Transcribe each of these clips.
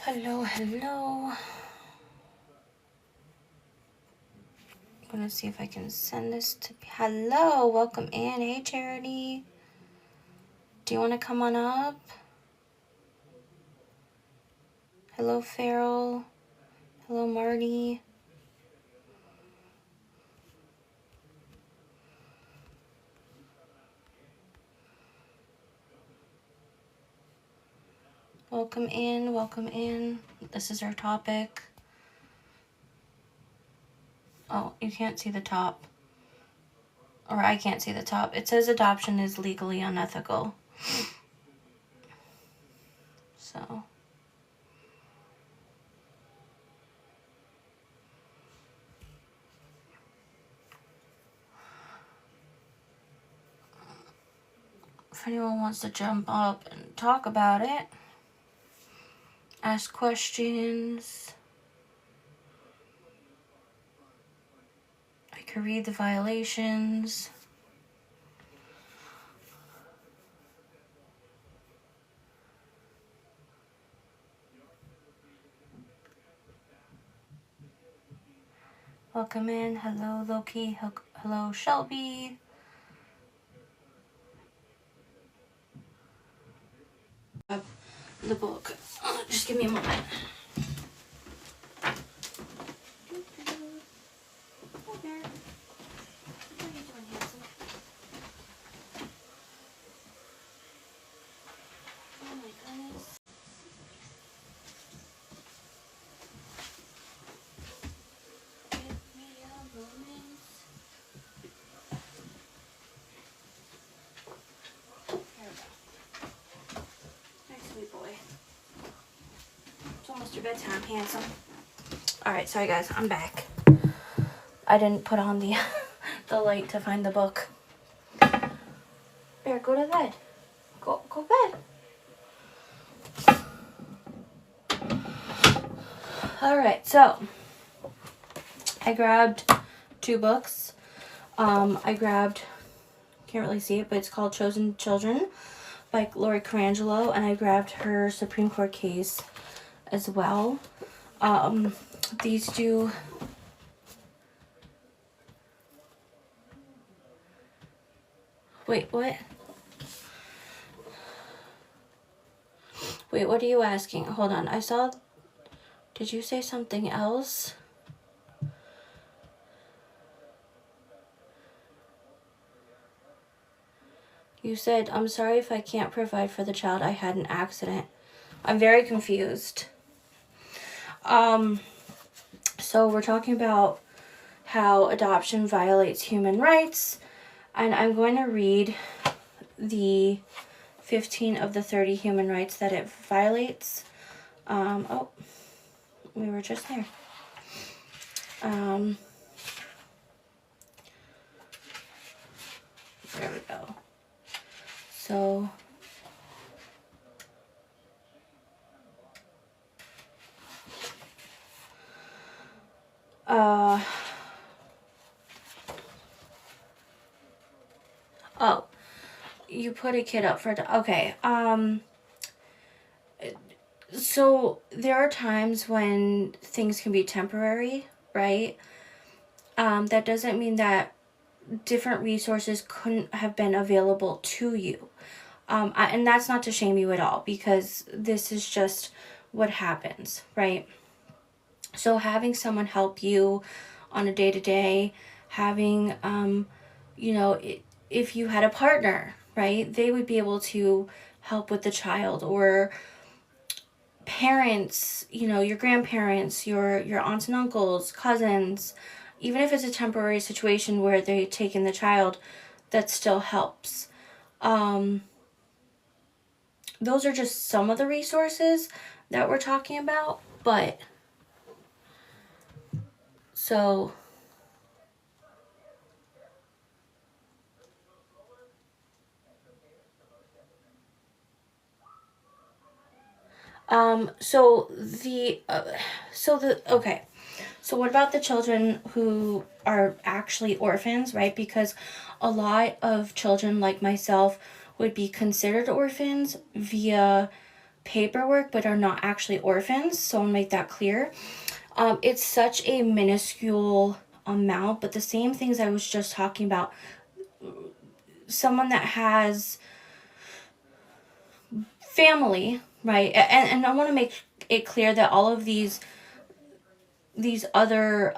Hello. I'm gonna see if I can send this to. Hello, welcome in. Hey, Charity. Do you want to come on up? Hello, Farrell. Hello, Marty. Welcome in. This is our topic. Oh, you can't see the top. Or I can't see the top. It says adoption is legally unethical. So. If anyone wants to jump up and talk about it, ask questions. I could read the violations. Welcome in. Hello, Loki. Hello, Shelby. The book. Just give me a moment. Your bedtime, handsome. Alright, sorry guys, I'm back. I didn't put on the the light to find the book. Bear, go to bed. Go bed. Alright, so I grabbed 2 books. I grabbed, can't really see it, but it's called Chosen Children by Lori Colangelo, and I grabbed her Supreme Court case as well. These two, wait, what? Wait, what are you asking? Hold on, I saw, did you say something else? You said, I'm sorry if I can't provide for the child. I had an accident. I'm very confused. So we're talking about how adoption violates human rights, and I'm going to read the 15 of the 30 human rights that it violates. Oh, we were just there. There we go. So, oh, you put a kid up for, okay, so there are times when things can be temporary, right? That doesn't mean that different resources couldn't have been available to you. And that's not to shame you at all, because this is just what happens, right? So having someone help you on a day-to-day, having, if you had a partner, right, they would be able to help with the child, or parents, your grandparents, your aunts and uncles, cousins, even if it's a temporary situation where they take in the child, that still helps. Those are just some of the resources that we're talking about, but so okay. So what about the children who are actually orphans, right? Because a lot of children like myself would be considered orphans via paperwork but are not actually orphans. So I'll make that clear. It's such a minuscule amount, but the same things I was just talking about, someone that has family, right? And I want to make it clear that all of these other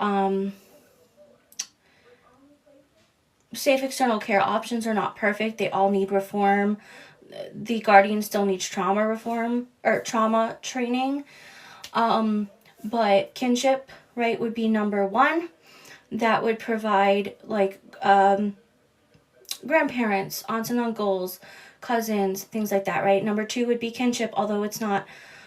safe external care options are not perfect. They all need reform. The guardian still needs trauma reform or trauma training. But kinship, right, would be number one. That would provide like grandparents, aunts and uncles, cousins, things like that, right? Number two would be kinship, although it's not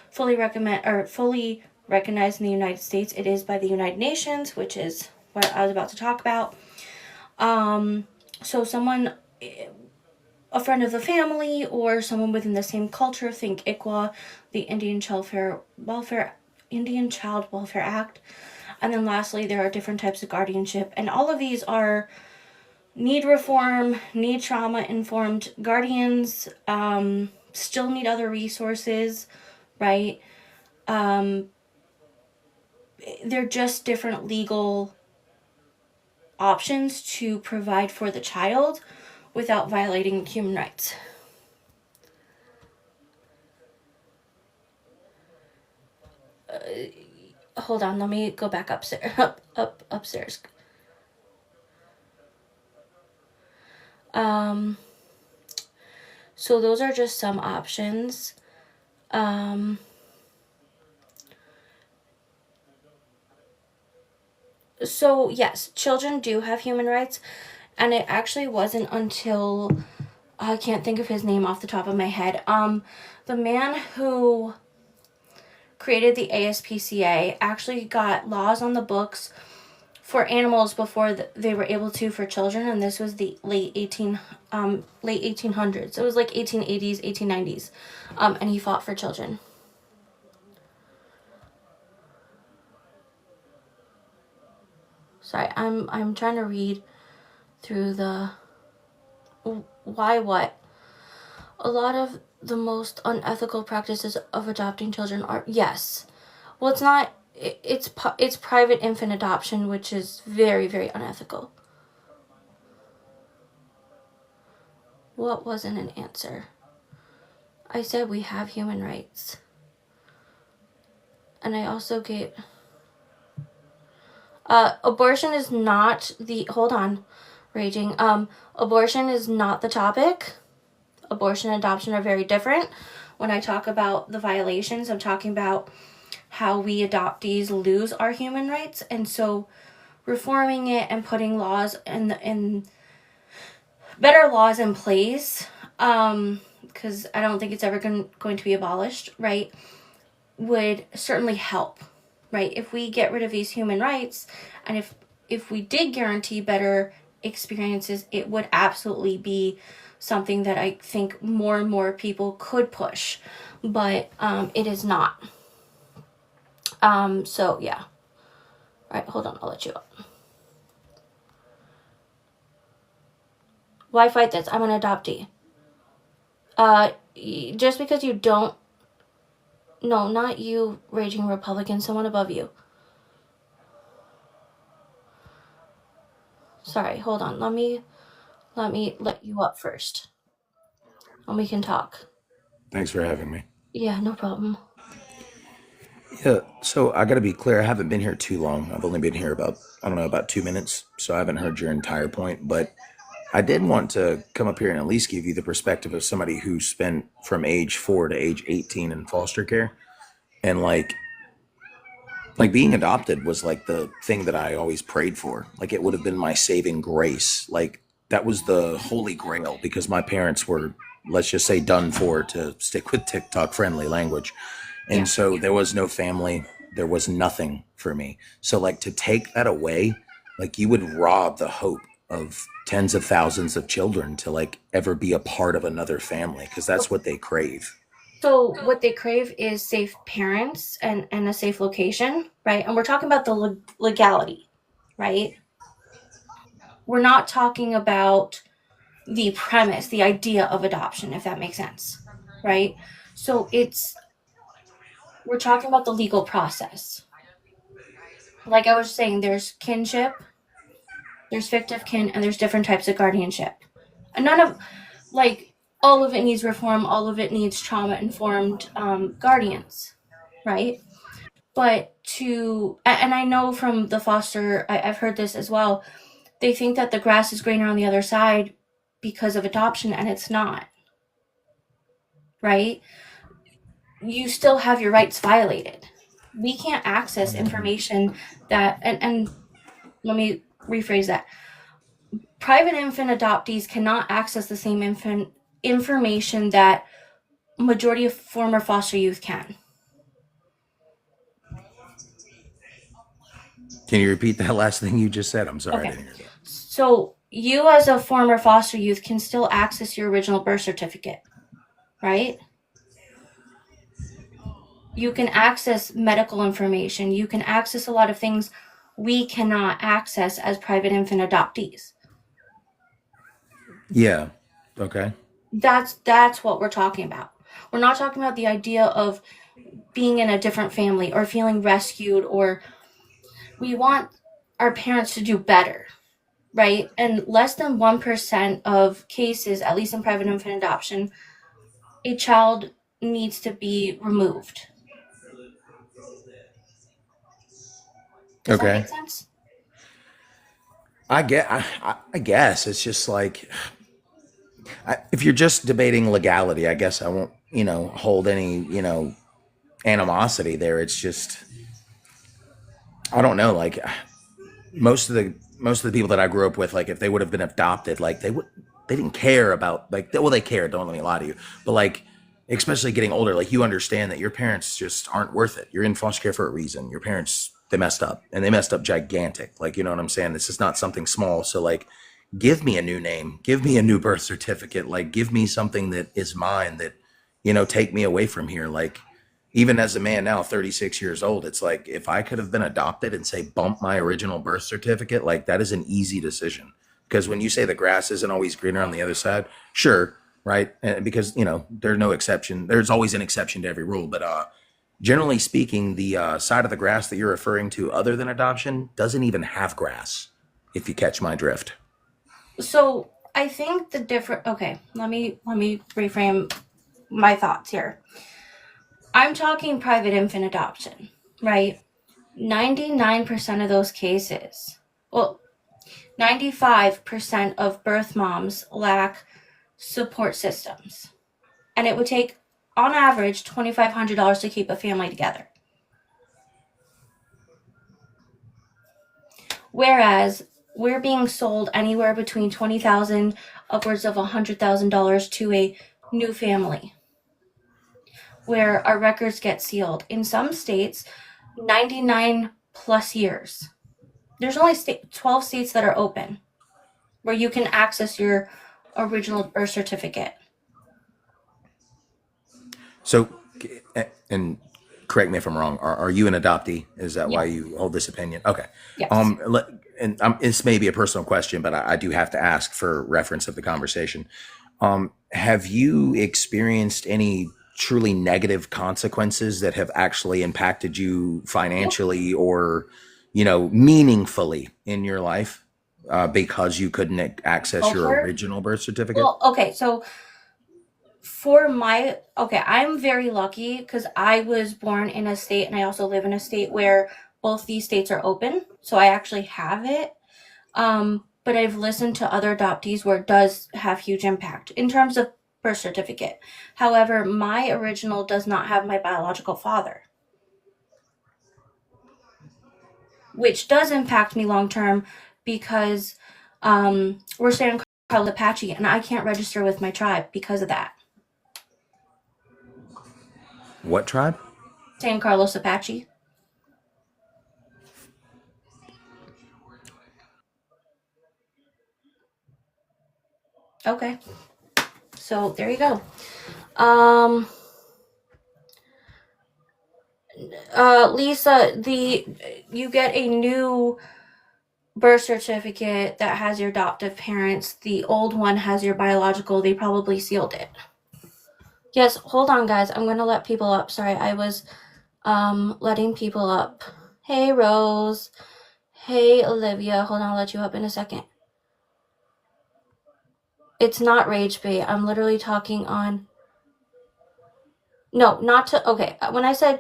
fully recognized in the United States. It is by the United Nations, which is what I was about to talk about. So someone, a friend of the family, or someone within the same culture. Think ICWA, the Indian Child Welfare Act. And then lastly, there are different types of guardianship, and all of these are need reform, need trauma informed guardians, still need other resources, right? They're just different legal options to provide for the child without violating human rights. Hold on, let me go back upstairs. Upstairs. So those are just some options. So yes, children do have human rights, and it actually wasn't until I can't think of his name off the top of my head. The man who created the ASPCA actually got laws on the books for animals before they were able to for children, and this was the late 1800s. It was like 1880s, 1890s, and he fought for children. Sorry, I'm trying to read through the why what. A lot of the most unethical practices of adopting children are, yes. Well, it's not. It's private infant adoption, which is very, very unethical. What wasn't an answer? I said we have human rights. And I also gave... abortion is not the... Hold on, raging. Abortion is not the topic. Abortion and adoption are very different. When I talk about the violations, I'm talking about how we adoptees lose our human rights. And so reforming it and putting laws and better laws in place, because I don't think it's ever going to be abolished, right, would certainly help, right? If we get rid of these human rights, and if we did guarantee better experiences, it would absolutely be something that I think more and more people could push, but it is not. So yeah. All right, hold on, I'll let you up. Why fight this? I'm an adoptee. Just because you don't... No, not you, raging Republican, someone above you. Sorry, hold on. Let me let you up first. And we can talk. Thanks for having me. Yeah, no problem. Yeah, so I got to be clear. I haven't been here too long. I've only been here about, I don't know, about 2 minutes. So I haven't heard your entire point. But I did want to come up here and at least give you the perspective of somebody who spent from age 4 to age 18 in foster care. And like being adopted was like the thing that I always prayed for. Like it would have been my saving grace. Like that was the holy grail because my parents were, let's just say, done for, to stick with TikTok friendly language. And Yeah. so there was no family, there was nothing for me. So like to take that away, like you would rob the hope of tens of thousands of children to like ever be a part of another family because that's what they crave. So what they crave is safe parents and a safe location, right? And we're talking about the legality, right? We're not talking about the premise, the idea of adoption, if that makes sense, right? So it's we're talking about the legal process. Like I was saying, there's kinship, there's fictive kin, and there's different types of guardianship. And none of, like, all of it needs reform, all of it needs trauma informed guardians, right? But and I know from the foster, I've heard this as well, they think that the grass is greener on the other side because of adoption, and it's not, right? You still have your rights violated. We can't access information that, and let me rephrase that. Private infant adoptees cannot access the same information that majority of former foster youth can. Can you repeat that last thing you just said? I'm sorry, I Okay. didn't hear that. So you as a former foster youth can still access your original birth certificate, right? You can access medical information. You can access a lot of things we cannot access as private infant adoptees. Yeah. Okay. That's what we're talking about. We're not talking about the idea of being in a different family or feeling rescued, or we want our parents to do better, right? And less than 1% of cases, at least in private infant adoption, a child needs to be removed. Does that Okay. make sense? I guess it's just like if you're just debating legality, I guess I won't, hold any, animosity there. It's just I don't know. Like most of the people that I grew up with, like if they would have been adopted, like they didn't care about like well they cared. Don't let me lie to you, but like especially getting older, like you understand that your parents just aren't worth it. You're in foster care for a reason. Your parents they messed up and they messed up gigantic. Like you know what I'm saying? This is not something small. So like give me a new name, give me a new birth certificate, like give me something that is mine that take me away from here. Like even as a man now 36 years old, it's like if I could have been adopted and say bump my original birth certificate, like that is an easy decision. Because when you say the grass isn't always greener on the other side, sure, right? And because there's no exception, there's always an exception to every rule, but generally speaking, the side of the grass that you're referring to other than adoption doesn't even have grass, if you catch my drift. So I think the different. Okay, let me reframe my thoughts here. I'm talking private infant adoption, right? 99% of those cases, well, 95% of birth moms lack support systems. And it would take, on average, $2,500 to keep a family together. Whereas we're being sold anywhere between $20,000 upwards of $100,000 to a new family, where our records get sealed. In some states, 99 plus years. There's only 12 states that are open where you can access your original birth certificate. So, and correct me if I'm wrong. Are you an adoptee? Is that Yeah. why you hold this opinion? Okay. Yes. And this may be a personal question, but I do have to ask for reference of the conversation. Have you experienced any truly negative consequences that have actually impacted you Yeah. financially or, meaningfully in your life because you couldn't access your Over. original birth certificate? Well, okay, so I'm very lucky because I was born in a state and I also live in a state where both these states are open. So I actually have it. But I've listened to other adoptees where it does have huge impact in terms of birth certificate. However, my original does not have my biological father, which does impact me long term because we're San Carlos Apache and I can't register with my tribe because of that. What tribe? San Carlos Apache. Okay. So there you go. Um, Lisa, you get a new birth certificate that has your adoptive parents. The old one has your biological. They probably sealed it. Yes, hold on, guys. I'm gonna let people up. Sorry, I was letting people up. Hey, Rose. Hey, Olivia. Hold on, I'll let you up in a second. It's not rage bait. I'm literally talking on. No, not to. Okay, when I said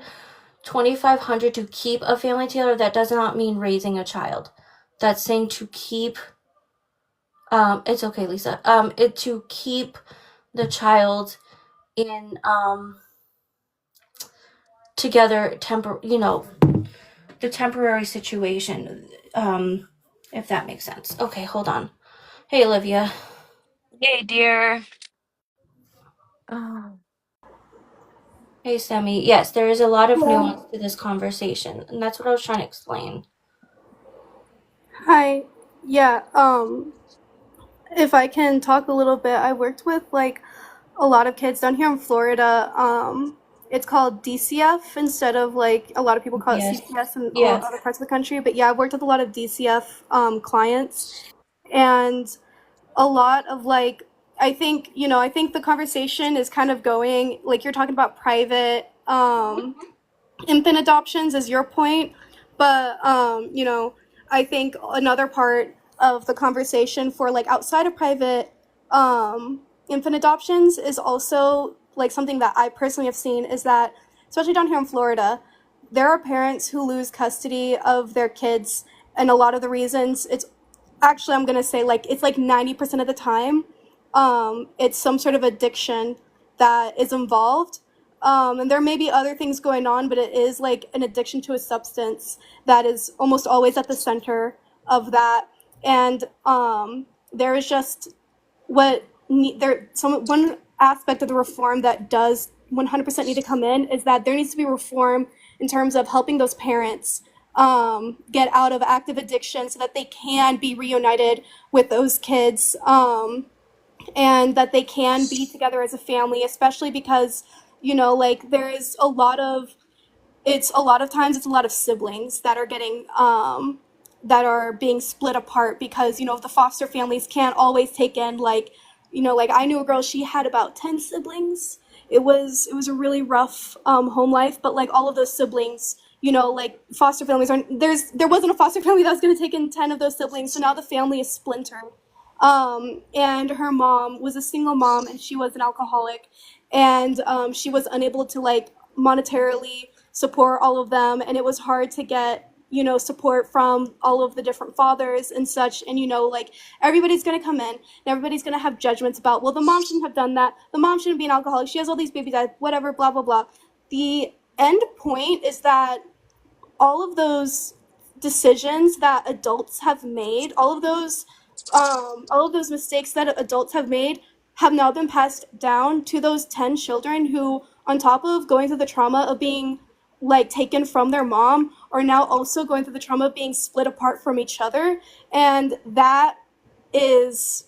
2,500 to keep a family together, that does not mean raising a child. That's saying to keep. It's okay, Lisa. It to keep the child in together the temporary situation, if that makes sense. Okay, hold on. Hey, Olivia. Hey, dear. Oh. Hey, Sammy. Yes, there is a lot of Hello. nuance to this conversation, and that's what I was trying to explain. Hi. Yeah, if I can talk a little bit, I worked with like a lot of kids down here in Florida. It's called DCF instead of like a lot of people call it Yes. CPS in all Yes. other parts of the country. But yeah, I've worked with a lot of DCF clients, and a lot of like I think the conversation is kind of going like you're talking about private infant adoptions is your point, but I think another part of the conversation for like outside of private infant adoptions is also like something that I personally have seen is that especially down here in Florida, there are parents who lose custody of their kids, and a lot of the reasons it's actually I'm gonna say like it's like 90% of the time, it's some sort of addiction that is involved. And there may be other things going on, but it is like an addiction to a substance that is almost always at the center of that. And there is just one aspect of the reform that does 100% need to come in is that there needs to be reform in terms of helping those parents get out of active addiction so that they can be reunited with those kids, and that they can be together as a family, especially because like there is a lot of it's a lot of times it's a lot of siblings that are getting that are being split apart because the foster families can't always take in like like I knew a girl, she had about 10 siblings. It was a really rough home life, but like all of those siblings, like foster families aren't there wasn't a foster family that was going to take in 10 of those siblings, so now the family is splintered. And her mom was a single mom, and she was an alcoholic, and she was unable to like monetarily support all of them, and it was hard to get support from all of the different fathers and such. And like everybody's going to come in and everybody's going to have judgments about, well, the mom shouldn't have done that, the mom shouldn't be an alcoholic, she has all these baby dads, whatever, blah blah blah. The end point is that all of those decisions that adults have made, all of those mistakes that adults have made have now been passed down to those 10 children who, on top of going through the trauma of being like taken from their mom, are now also going through the trauma of being split apart from each other. And that is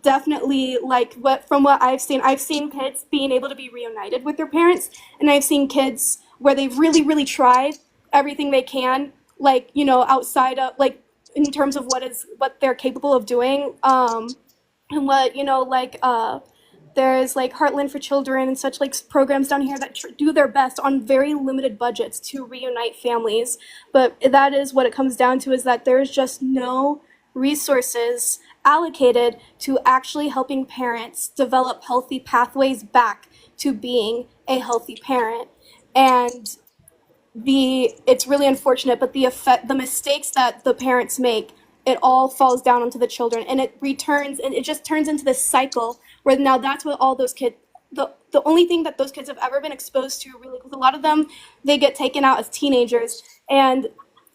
definitely like what I've seen kids being able to be reunited with their parents, and I've seen kids where they've really tried everything they can, like outside of like in terms of what they're capable of doing, and what like there's like Heartland for Children and such like programs down here that do their best on very limited budgets to reunite families. But that is what it comes down to, is that there's just no resources allocated to actually helping parents develop healthy pathways back to being a healthy parent. And it's really unfortunate, but the mistakes that the parents make, it all falls down onto the children, and it just turns into this cycle where now that's what all those kids the only thing that those kids have ever been exposed to, really, because a lot of them, they get taken out as teenagers, and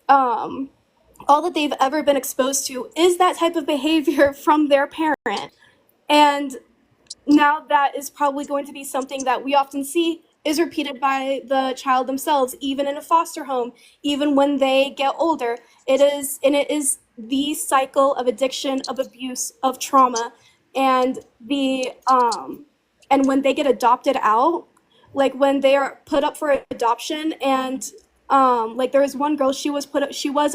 all that they've ever been exposed to is that type of behavior from their parent. And now that is probably going to be something that we often see is repeated by the child themselves, even in a foster home, even when they get older. It is the cycle of addiction, of abuse, of trauma. And and when they get adopted out, like when they are put up for adoption, and like there was one girl, she was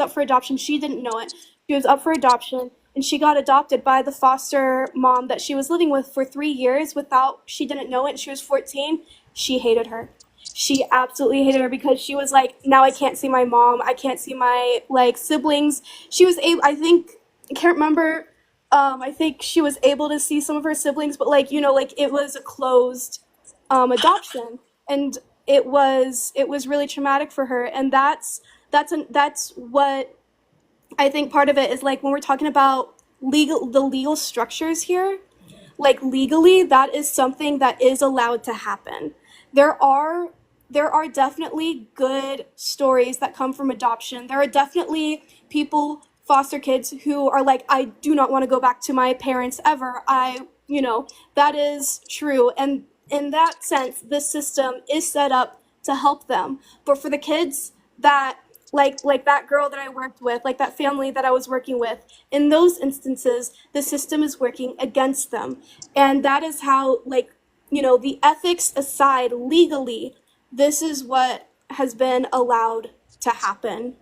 up for adoption, she didn't know it. She was up for adoption, and she got adopted by the foster mom that she was living with for 3 years without, she didn't know it. She was 14. She hated her. she absolutely hated her because she was like, now I can't see my mom, I can't see my like siblings. She was able, I think, I can't remember. I think she was able to see some of her siblings, but like, you know, like it was a closed adoption, and it was really traumatic for her. And that's what I think part of it is, like when we're talking about the legal structures here, like legally that is something that is allowed to happen. There are definitely good stories that come from adoption. There are definitely people, foster kids, who are like, I do not want to go back to my parents ever. That is true. And in that sense, this system is set up to help them. But for the kids that, like that girl that I worked with, like that family that I was working with, in those instances, the system is working against them. And that is how, like, the ethics aside, legally, this is what has been allowed to happen.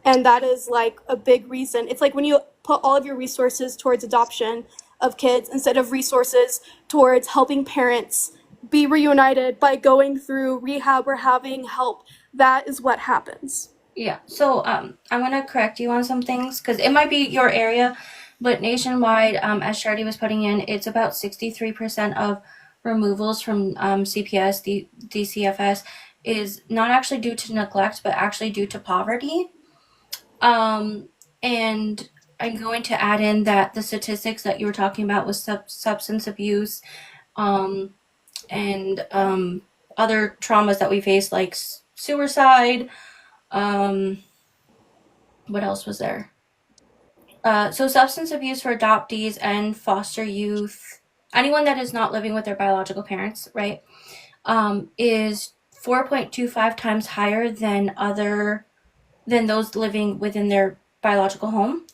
And that is like a big reason. It's like when you put all of your resources towards adoption of kids instead of resources towards helping parents be reunited by going through rehab or having help. That is what happens. Yeah. So I'm gonna correct you on some things because it might be your area, but nationwide, as Shardy was putting in, it's about 63% of removals from CPS, DCFS, is not actually due to neglect, but actually due to poverty. And I'm going to add in that the statistics that you were talking about with substance abuse, and other traumas that we face, like suicide. What else was there? So substance abuse for adoptees and foster youth, anyone that is not living with their biological parents, right, is 4.25 times higher than those living within their biological home.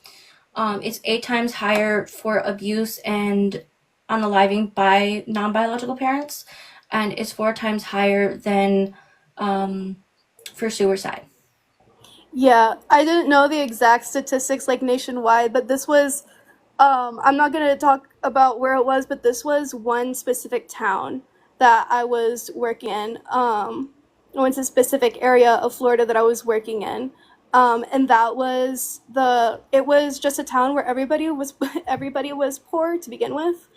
It's 8 times higher for abuse and unaliving by non-biological parents, and it's 4 times higher than for suicide. Yeah, I didn't know the exact statistics like nationwide, but this was I'm not going to talk about where it was, but this was one specific town that I was working in. I went to a specific area of Florida that I was working in. And it was just a town where everybody was everybody was poor to begin with.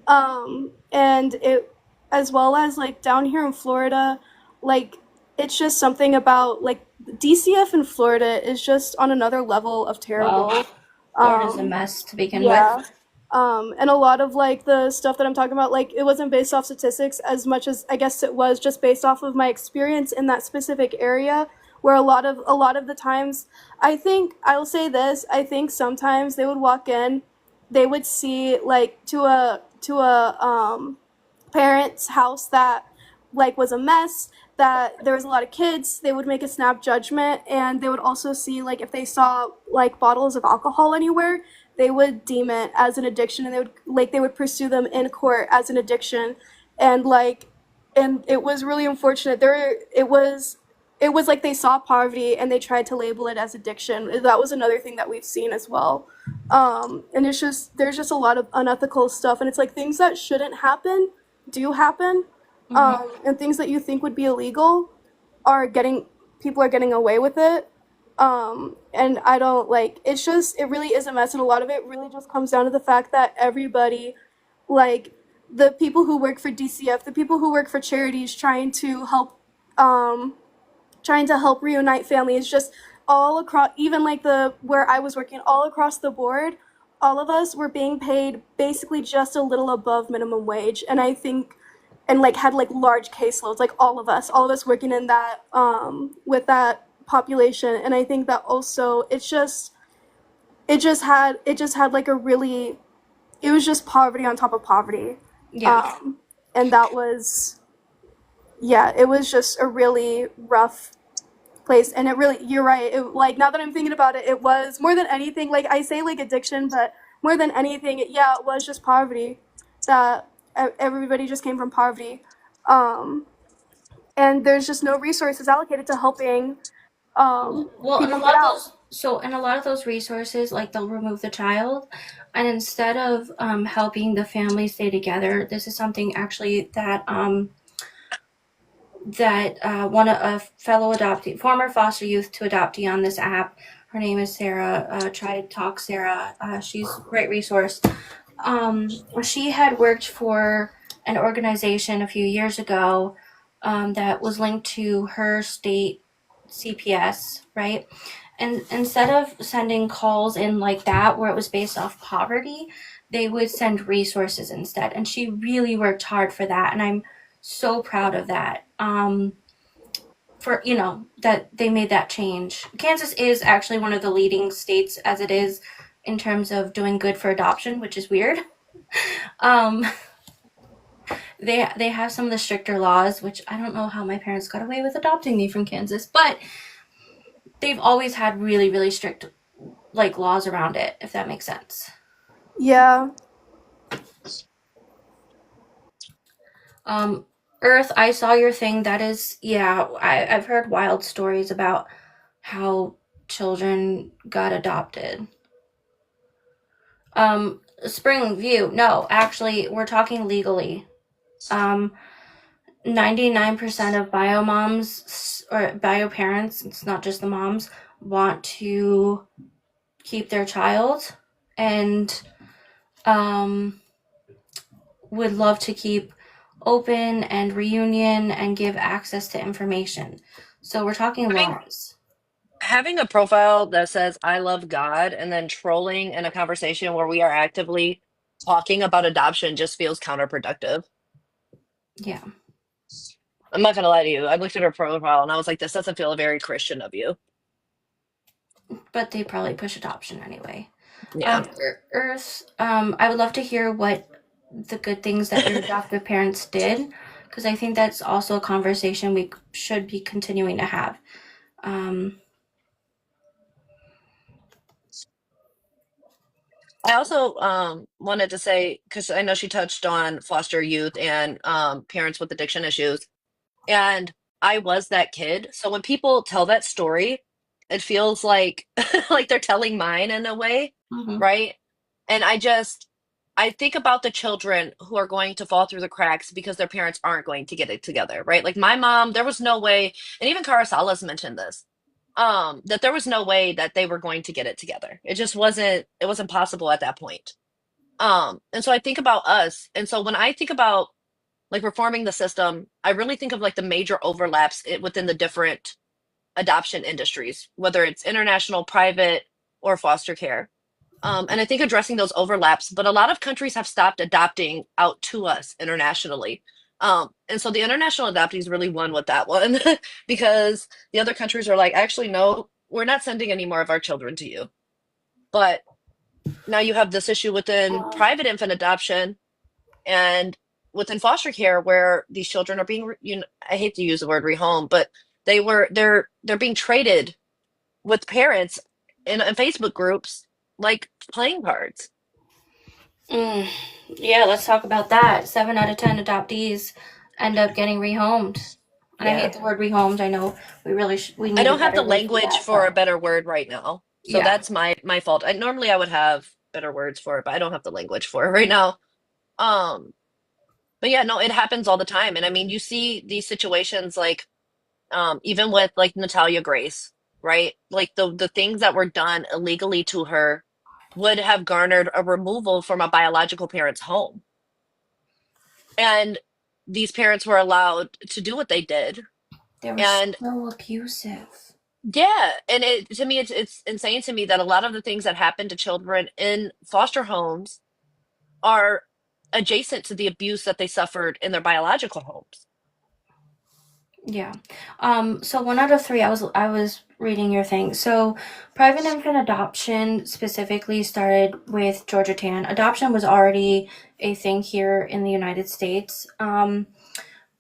And it, as well as like down here in Florida, like it's just something about like DCF in Florida is just on another level of terrible. Well, Florida's a Um, mess to begin yeah. with. And a lot of like the stuff that I'm talking about, like it wasn't based off statistics as much as I guess it was just based off of my experience in that specific area, where a lot of the times, I think I'll say this, I think sometimes they would walk in, they would see like to a parent's house that like was a mess, that there was a lot of kids, they would make a snap judgment, and they would also see like if they saw like bottles of alcohol anywhere, they would deem it as an addiction, and they would pursue them in court as an addiction. And like, and it was really unfortunate. It was like they saw poverty and they tried to label it as addiction. That was another thing that we've seen as well. And there's just a lot of unethical stuff, and it's like things that shouldn't happen do happen. And things that you think would be illegal are getting people are getting away with it. And I don't like, it really is a mess, and a lot of it really just comes down to the fact that everybody, like the people who work for DCF, the people who work for charities trying to help reunite families, just all across, even like the where I was working, all across the board, all of us were being paid basically just a little above minimum wage. And I think, and like had like large caseloads, like all of us working in that with that population. And I think that also it just had like it was just poverty on top of poverty. Yeah. And that was, yeah, it was just a really rough place. And it really, you're right, like now that I'm thinking about it, it was more than anything, like I say like addiction, but more than anything, it was just poverty, that everybody just came from poverty. And there's just no resources allocated to helping Well, and people get out. a lot of those resources, like they'll remove the child, and instead of helping the family stay together, this is something actually that that a fellow adoptee, former foster youth to adoptee on this app. Her name is Sarah. Try to talk Sarah. She's a great resource. She had worked for an organization a few years ago that was linked to her state CPS, right? And instead of sending calls in like that, where it was based off poverty, they would send resources instead. And she really worked hard for that. And I'm so proud of that. For, that they made that change. Kansas is actually one of the leading states as it is in terms of doing good for adoption, which is weird. um, they have some of the stricter laws, which I don't know how my parents got away with adopting me from Kansas, but they've always had really, really strict like laws around it, if that makes sense. Yeah. Earth, I saw your thing. That is, yeah, I've heard wild stories about how children got adopted. Spring View, no, actually, we're talking legally. 99% of bio moms or bio parents, it's not just the moms, want to keep their child and would love to keep open and reunion and give access to information. So we're talking laws. Having a profile that says I love God and then trolling in a conversation where we are actively talking about adoption just feels counterproductive. Yeah. I'm not gonna lie to you. I looked at her profile and I was like, this doesn't feel very Christian of you. But they probably push adoption anyway. Yeah. Earth, I would love to hear what the good things that your adoptive parents did, because I think that's also a conversation we should be continuing to have. I also wanted to say, because I know she touched on foster youth and parents with addiction issues, and I was that kid. So when people tell that story, it feels like like they're telling mine in a way, Mm-hmm. right? And I think about the children who are going to fall through the cracks because their parents aren't going to get it together, right? Like my mom, there was no way, and even Cara Salas mentioned this, that there was no way that they were going to get it together. It wasn't possible at that point. And so I think about us. And so when I think about like reforming the system, I really think of like the major overlaps within the different adoption industries, whether it's international, private, or foster care. And I think addressing those overlaps, but a lot of countries have stopped adopting out to us internationally. And so the international adoptees really won with that one because the other countries are like, actually, no, we're not sending any more of our children to you. But now you have this issue within private infant adoption and within foster care where these children are being, I hate to use the word rehome, but they're being traded with parents in Facebook groups like playing cards. Yeah, let's talk about that. 7 out of 10 adoptees end up getting rehomed. And I hate the word rehomed. I know we need I don't a have the better word for language that, for a but better word right now. So yeah. that's my fault. Normally I would have better words for it, but I don't have the language for it right now. Um, but yeah, no, it happens all the time. And I mean, you see these situations like even with like Natalia Grace, right? Like the things that were done illegally to her would have garnered a removal from a biological parent's home. And these parents were allowed to do what they did. They were And so abusive. yeah, and to me it's insane to me that a lot of the things that happen to children in foster homes are adjacent to the abuse that they suffered in their biological homes. Yeah. So 1 out of 3, I was reading your thing. So private infant adoption specifically started with Georgia Tann. Adoption was already a thing here in the United States.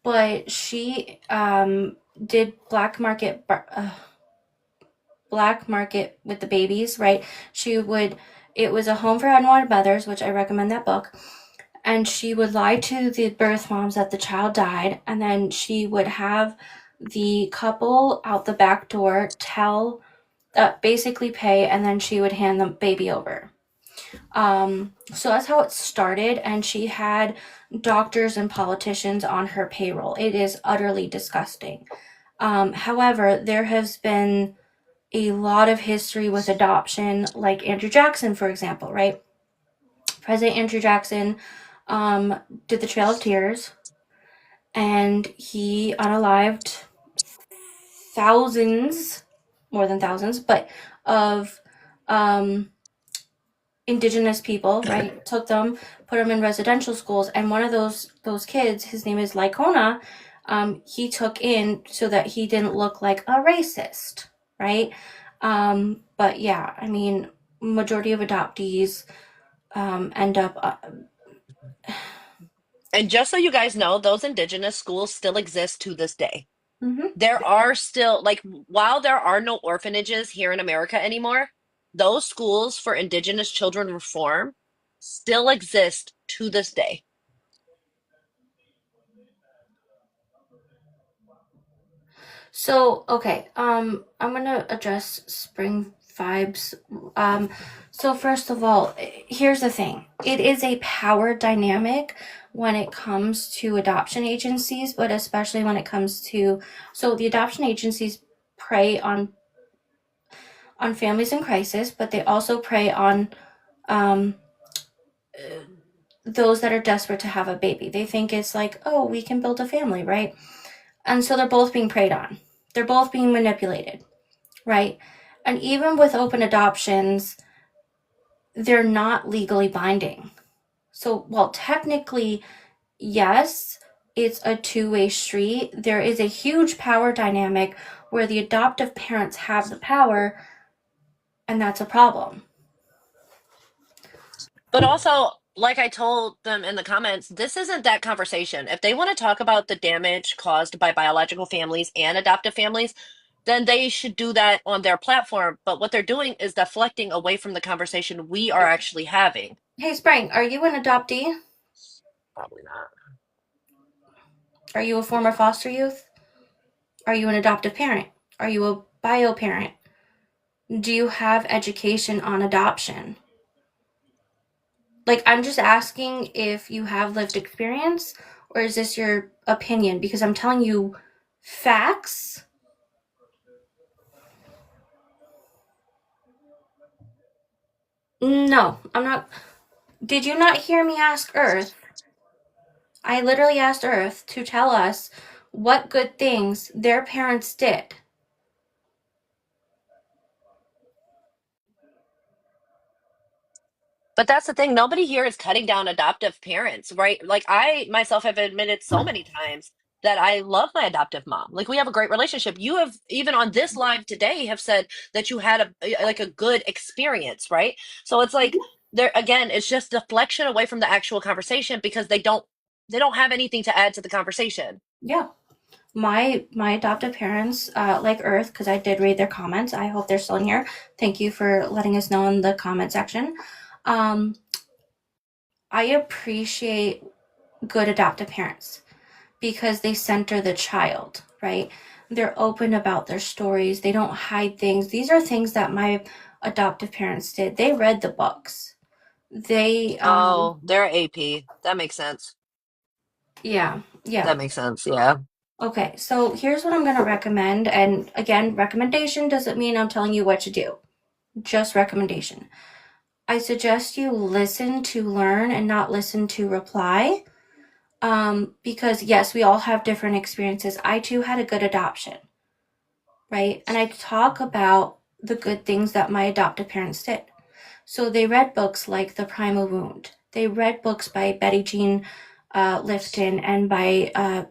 But she did black market with the babies, right? It was a home for unwanted mothers, which I recommend that book. And she would lie to the birth moms that the child died, and then she would have the couple out the back door basically pay, and then she would hand the baby over. So that's how it started, and she had doctors and politicians on her payroll. It is utterly disgusting. However, there has been a lot of history with adoption, like Andrew Jackson, for example, right? President Andrew Jackson did the Trail of Tears, and he unalived thousands, more than thousands, but of indigenous people, right? Took them, put them in residential schools, and one of those kids, his name is Lycona, he took in so that he didn't look like a racist, right? But yeah, I mean, majority of adoptees end up. And just so you guys know, those indigenous schools still exist to this day. Mm-hmm. There are still, like, while there are no orphanages here in America anymore, those schools for indigenous children reform still exist to this day. So, okay, I'm gonna address spring vibes. So first of all, here's the thing. It is a power dynamic when it comes to adoption agencies, but especially when it comes to, so the adoption agencies prey on families in crisis, but they also prey on um those that are desperate to have a baby. They think it's like, oh, we can build a family, right? And so they're both being preyed on. They're both being manipulated, right? And even with open adoptions, they're not legally binding. So, while technically, yes, it's a two-way street, there is a huge power dynamic where the adoptive parents have the power, and that's a problem. But also, like I told them in the comments, this isn't that conversation. If they want to talk about the damage caused by biological families and adoptive families, then they should do that on their platform. But what they're doing is deflecting away from the conversation we are actually having. Hey, Spring, are you an adoptee? Probably not. Are you a former foster youth? Are you an adoptive parent? Are you a bio parent? Do you have education on adoption? Like, I'm just asking if you have lived experience, or is this your opinion? Because I'm telling you facts. No, I'm not. Did you not hear me ask Earth? I literally asked Earth to tell us what good things their parents did. But that's the thing. Nobody here is cutting down adoptive parents, right? Like I myself have admitted so many times that I love my adoptive mom. Like we have a great relationship. You have even on this live today have said that you had a good experience, right? So it's like there again, it's just deflection away from the actual conversation because they don't have anything to add to the conversation. Yeah. My adoptive parents, like Earth, because I did read their comments. I hope they're still in here. Thank you for letting us know in the comment section. I appreciate good adoptive parents because they center the child, right? They're open about their stories. They don't hide things. These are things that my adoptive parents did. They read the books. They, Oh, they're AP. That makes sense. yeah, yeah. That makes sense. Yeah. Okay, so here's what I'm going to recommend. And again, recommendation doesn't mean I'm telling you what to do, just recommendation. I suggest you listen to learn and not listen to reply. Because yes, we all have different experiences. I too had a good adoption, right? And I talk about the good things that my adoptive parents did. So they read books like The Primal Wound. They read books by Betty Jean Lifton and by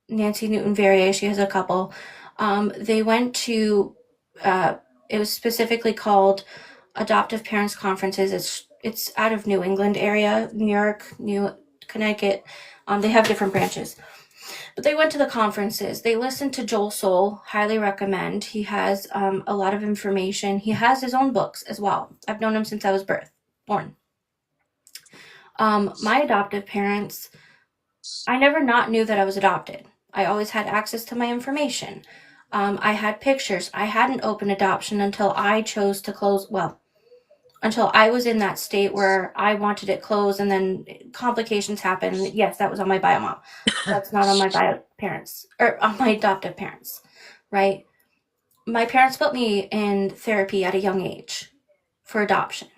Nancy Newton Verrier. She has a couple. They went to, it was specifically called Adoptive Parents Conferences. It's out of New England area, New York, Connecticut. They have different branches. But they went to the conferences. They listened to Joel Soul. Highly recommend. He has a lot of information. He has his own books as well. I've known him since I was born. My adoptive parents, I never not knew that I was adopted. I always had access to my information. I had pictures. I had an open adoption until I chose to close. Well, until I was in that state where I wanted it closed, and then complications happened. Yes, that was on my bio mom. That's not on my bio parents or on my adoptive parents, right? My parents put me in therapy at a young age for adoption.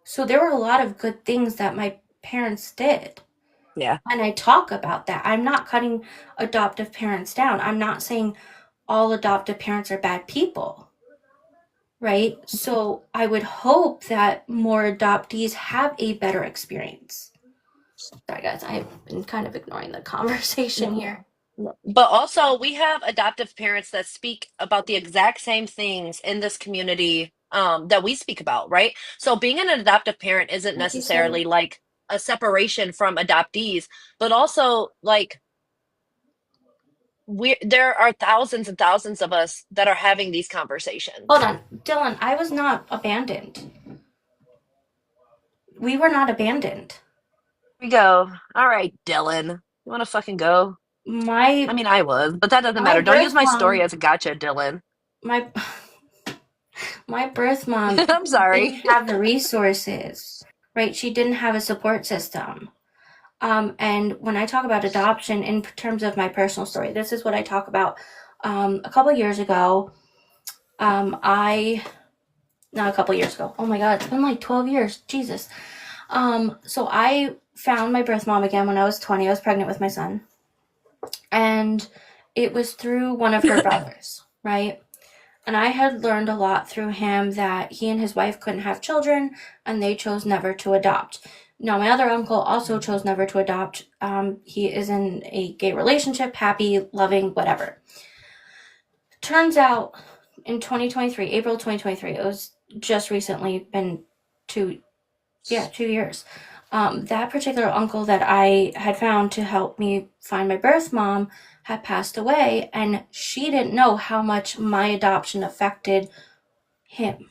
So there were a lot of good things that my parents did. Yeah. And I talk about that. I'm not cutting adoptive parents down. I'm not saying all adoptive parents are bad people, right? So I would hope that more adoptees have a better experience. Sorry, guys, I've been kind of ignoring the conversation here. But also, we have adoptive parents that speak about the exact same things in this community that we speak about, right? So, being an adoptive parent isn't Like you said, necessarily like a separation from adoptees, but also like there are thousands and thousands of us that are having these conversations. hold on, Dylan, I was not abandoned. We were not abandoned. Here we go. All right, Dylan. You want to fucking go? I My mean, I was, but that doesn't my matter. Don't use birth my story mom, as a gotcha, Dylan. my my birth mom I'm sorry. didn't have the resources, right? She didn't have a support system. And when I talk about adoption in terms of my personal story, this is what I talk about. A couple years ago, not a couple years ago. Oh my God, it's been like 12 years. Jesus. So I found my birth mom again when I was 20. I was pregnant with my son. And it was through one of her brothers, right? And I had learned a lot through him that he and his wife couldn't have children and they chose never to adopt. Now, my other uncle also chose never to adopt. He is in a gay relationship, happy, loving, whatever. Turns out in 2023, April 2023, it was just recently been 2 years. That particular uncle that I had found to help me find my birth mom had passed away, and she didn't know how much my adoption affected him,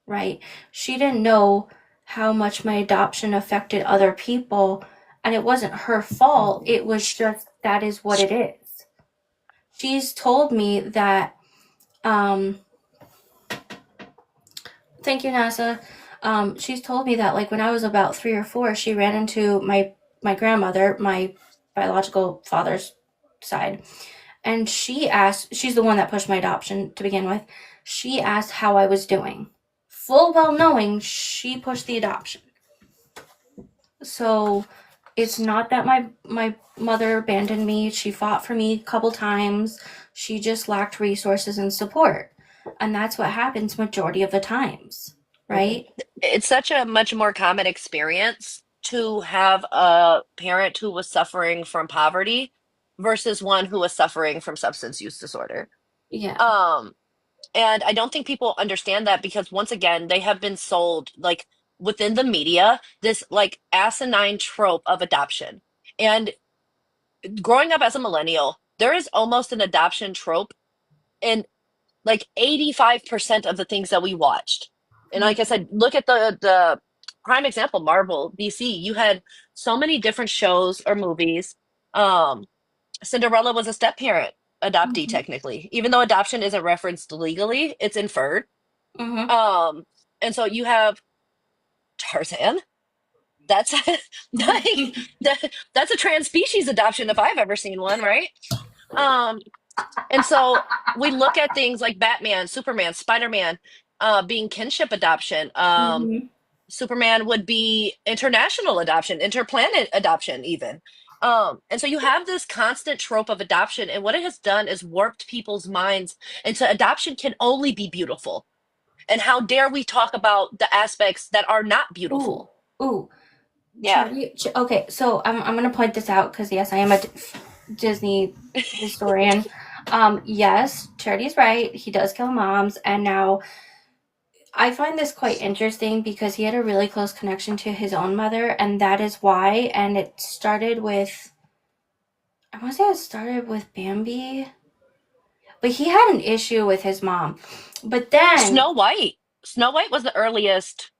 right? She didn't know how much my adoption affected other people, and it wasn't her fault. It was just that is what it is. She's told me that, thank you, NASA. She's told me that like when I was about 3 or 4, she ran into my grandmother, my biological father's side, and she's the one that pushed my adoption to begin with. She asked how I was doing, full well knowing she pushed the adoption. So it's not that my mother abandoned me. She fought for me a couple times. She just lacked resources and support, and that's what happens majority of the times, right? It's such a much more common experience to have a parent who was suffering from poverty versus one who was suffering from substance use disorder. Yeah. Um, and I don't think people understand that because once again, they have been sold like within the media this like asinine trope of adoption. And growing up as a millennial, there is almost an adoption trope in like 85% of the things that we watched. And like I said, look at the prime example, Marvel, DC. You had so many different shows or movies. Um, Cinderella was a step parent adoptee Mm-hmm. technically, even though adoption isn't referenced legally, it's inferred. Mm-hmm. Um, and so you have Tarzan. That's like that's a trans species adoption if I've ever seen one, right? Um, And so we look at things like Batman, Superman, Spider-Man, being kinship adoption. Mm-hmm. Superman would be international adoption, interplanet adoption, even. And so you have this constant trope of adoption, and what it has done is warped people's minds into adoption can only be beautiful. And how dare we talk about the aspects that are not Ooh, beautiful? ooh. Yeah. Okay, so I'm gonna point this out because yes, I am a Disney historian. Yes, Charity's right. He does kill moms, and now I find this quite interesting because he had a really close connection to his own mother, and that is why. And it started with, I want to say it started with Bambi, but he had an issue with his mom. But then, Snow White. Snow White was the earliest.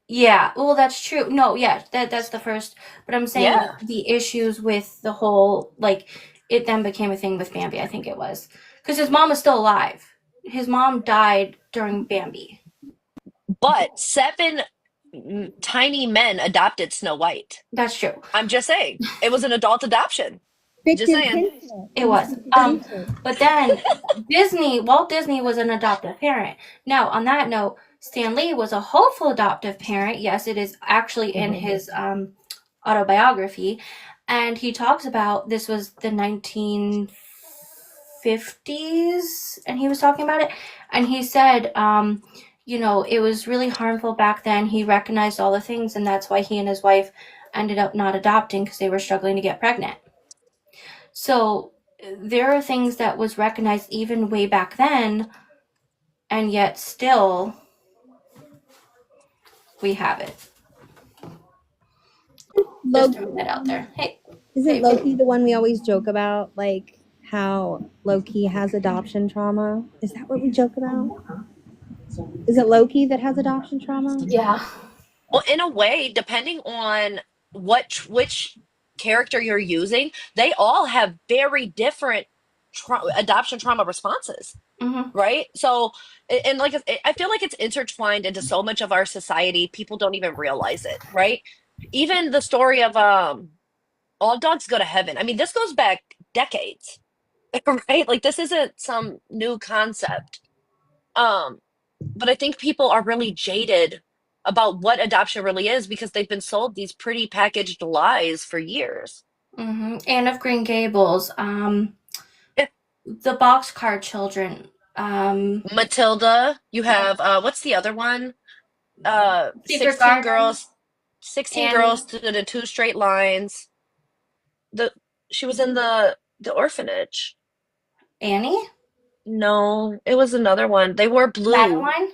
yeah, well, that's true. No, yeah, that's the first. But I'm saying Yeah. like, the issues with the whole like it then became a thing with Bambi. I think it was because his mom was still alive. His mom died during Bambi. But seven tiny men adopted Snow White. That's true. I'm just saying, it was an adult adoption. Just Fictive saying. kinship. It was. Fictive kinship. But then Walt Disney was an adoptive parent. Now, on that note, Stan Lee was a hopeful adoptive parent. Yes, it is actually in his autobiography. And he talks about this was the 1950s, and he was talking about it. And he said, it was really harmful back then. He recognized all the things, and that's why he and his wife ended up not adopting because they were struggling to get pregnant. So there are things that was recognized even way back then, and yet still we have it. Just Loki, throwing that out there. Hey, isn't Loki the one we always joke about? Like how Loki has adoption trauma? Is that what we joke about? Is it Loki that has adoption trauma? yeah. Well, in a way, depending on which character you're using, they all have very different adoption trauma responses, Mm-hmm. right? So, and like I feel like it's intertwined into so much of our society, people don't even realize it, right? Even the story of All Dogs Go to Heaven. I mean, this goes back decades, right? Like this isn't some new concept. Um, but I think people are really jaded about what adoption really is because they've been sold these pretty packaged lies for years. Mm-hmm. Anne of Green Gables, Eh, the Boxcar Children, Matilda, you have what's the other one? Secret 16 Garden, girls, 16 Annie, girls to the two straight lines. The She was in the orphanage. Annie, No, it was another one. They wore blue. Madeline.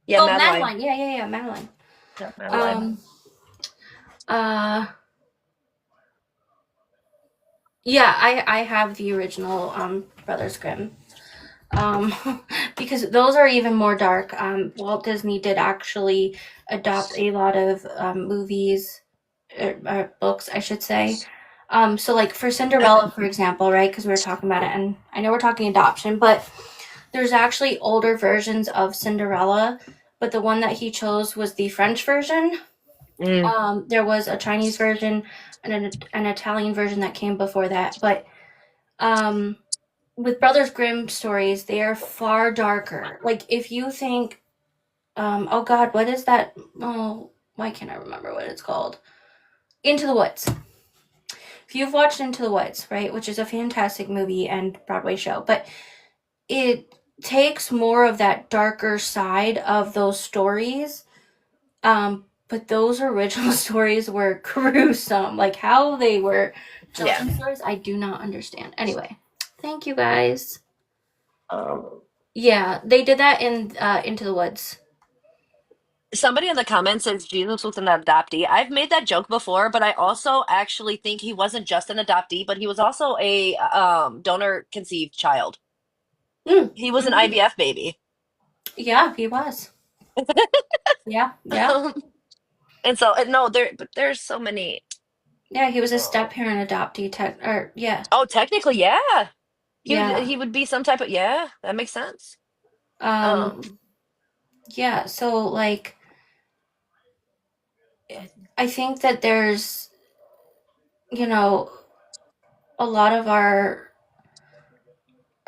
Yeah, Oh, Madeline. Madeline. Yeah, Madeline. Yeah, Madeline. Uh, yeah, I have the original Brothers Grimm. Because those are even more dark. Walt Disney did actually adopt a lot of movies, or books, I should say. So like for Cinderella, for example, right? Because we were talking about it, and I know we're talking adoption, but there's actually older versions of Cinderella, but the one that he chose was the French version. There was a Chinese version and an Italian version that came before that, but with Brothers Grimm stories, they are far darker. Like if you think, oh God, what is that? Oh, why can't I remember what it's called? Into the Woods. If you've watched Into the Woods, right, which is a fantastic movie and Broadway show, but it takes more of that darker side of those stories. But those original stories were gruesome. Like how they were children's stories, I do not understand. Anyway, thank you guys. Yeah, they did that in Into the Woods. Somebody in the comments says Jesus was an adoptee. I've made that joke before, but I also actually think he wasn't just an adoptee, but he was also a donor conceived child. Mm. He was an IVF baby. Yeah, he was. Yeah. And so no, there's so many. Yeah, he was a step parent adoptee. Yeah. Oh, technically, yeah. Yeah. He would be some type of, yeah, that makes sense. Yeah, so like I think that there's a lot of our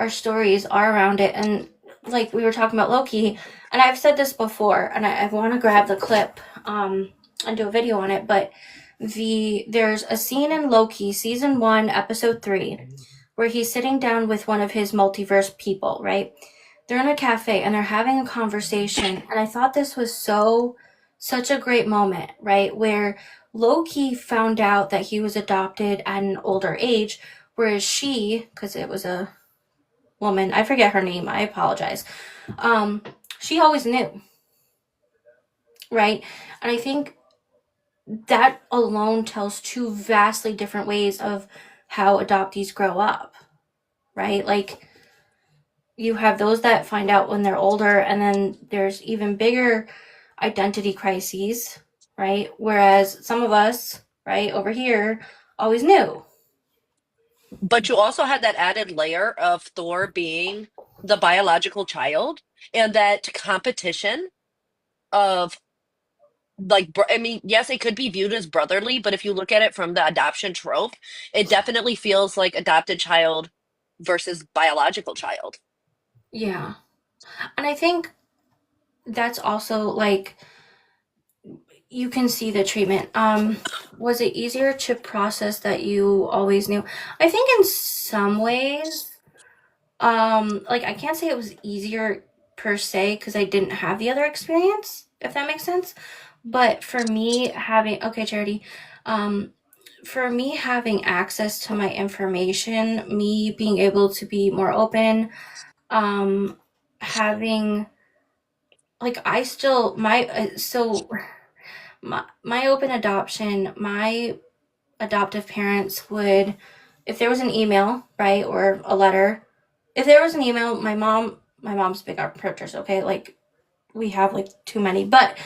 stories are around it, and like we were talking about Loki, and I've said this before, and I want to grab the clip and do a video on it, but there's a scene in Loki season 1 episode 3 where he's sitting down with one of his multiverse people, right? They're in a cafe and they're having a conversation, and I thought this was such a great moment, right? Where Loki found out that he was adopted at an older age, whereas she, because it was a woman, I forget her name, I apologize. She always knew, right? And I think that alone tells two vastly different ways of how adoptees grow up, right? Like you have those that find out when they're older, and then there's even bigger identity crises, right? Whereas some of us, right, over here, always knew. But you also had that added layer of Thor being the biological child and that competition of like I mean, yes, it could be viewed as brotherly, but if you look at it from the adoption trope, it definitely feels like adopted child versus biological child. Yeah. And I think that's also like you can see the treatment. Was it easier to process that you always knew? I think in some ways, like I can't say it was easier per se because I didn't have the other experience, if that makes sense. But for me having okay, Charity, um, for me having access to my information, me being able to be more open, um, having like I still my so my open adoption, my adoptive parents would, if there was an email, right, or a letter, if there was an email, my mom's big on printers, okay, like we have like too many, but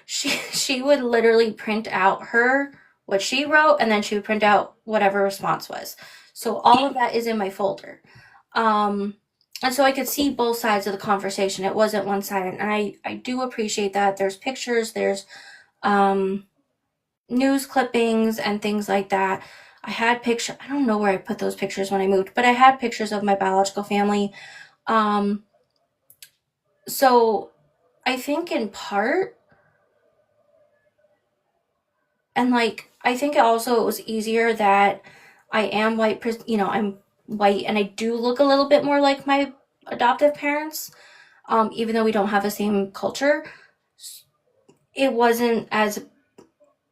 she would literally print out her what she wrote, and then she would print out whatever response was. So all of that is in my folder. Um, and so I could see both sides of the conversation. It wasn't one sided, and I do appreciate that. There's pictures, there's um news clippings and things like that. I had picture. I don't know where I put those pictures when I moved, but I had pictures of my biological family. Um, so I think in part, and like I think also it was easier that I am white. I'm white, and I do look a little bit more like my adoptive parents. Even though we don't have the same culture, it wasn't as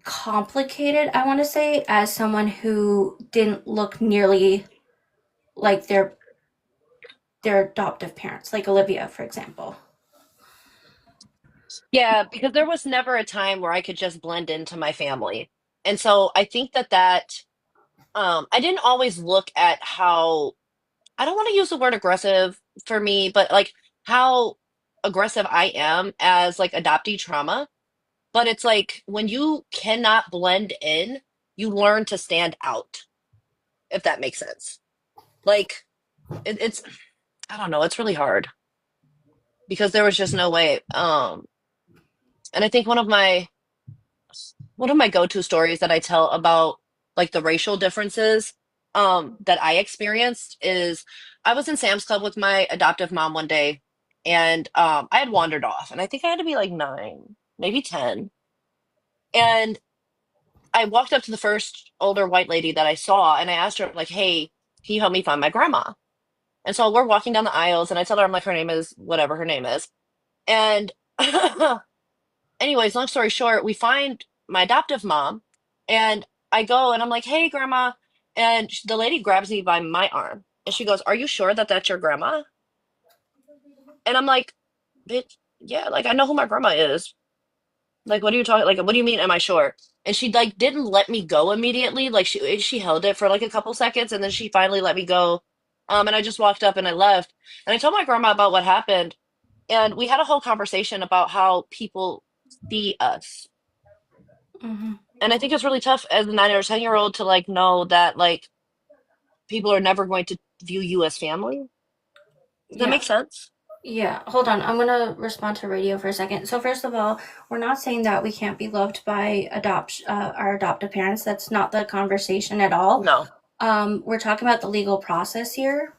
complicated, I want to say, as someone who didn't look nearly like their adoptive parents, like Olivia, for example. Yeah, because there was never a time where I could just blend into my family. And so I think that I didn't always look at how I don't want to use the word aggressive for me, but like how aggressive I am as like adoptee trauma. But it's like when you cannot blend in, you learn to stand out, if that makes sense. Like it's I don't know, it's really hard because there was just no way. And I think one of my go-to stories that I tell about like the racial differences that I experienced is I was in Sam's Club with my adoptive mom one day, and I had wandered off, and I think I had to be like 9, maybe 10. And I walked up to the first older white lady that I saw, and I asked her like, "Hey, can you help me find my grandma?" And so we're walking down the aisles, and I tell her I'm like, her name is whatever her name is. And anyways, long story short, we find my adoptive mom, and I go and I'm like, "Hey, grandma." And the lady grabs me by my arm and she goes, "Are you sure that that's your grandma?" And I'm like, "Bitch, yeah, like I know who my grandma is. Like, what are you talking? Like, what do you mean? Am I sure?" And she like didn't let me go immediately. Like she held it for like a couple seconds, and then she finally let me go. And I just walked up and I left. And I told my grandma about what happened, and we had a whole conversation about how people see us. Mm-hmm. And I think it's really tough as a 9 or 10-year-old to like know that like people are never going to view you as family. Does that Yeah. make sense? Yeah, hold on. I'm gonna respond to radio for a second. So first of all, we're not saying that we can't be loved by our adoptive parents. That's not the conversation at all. No. We're talking about the legal process here,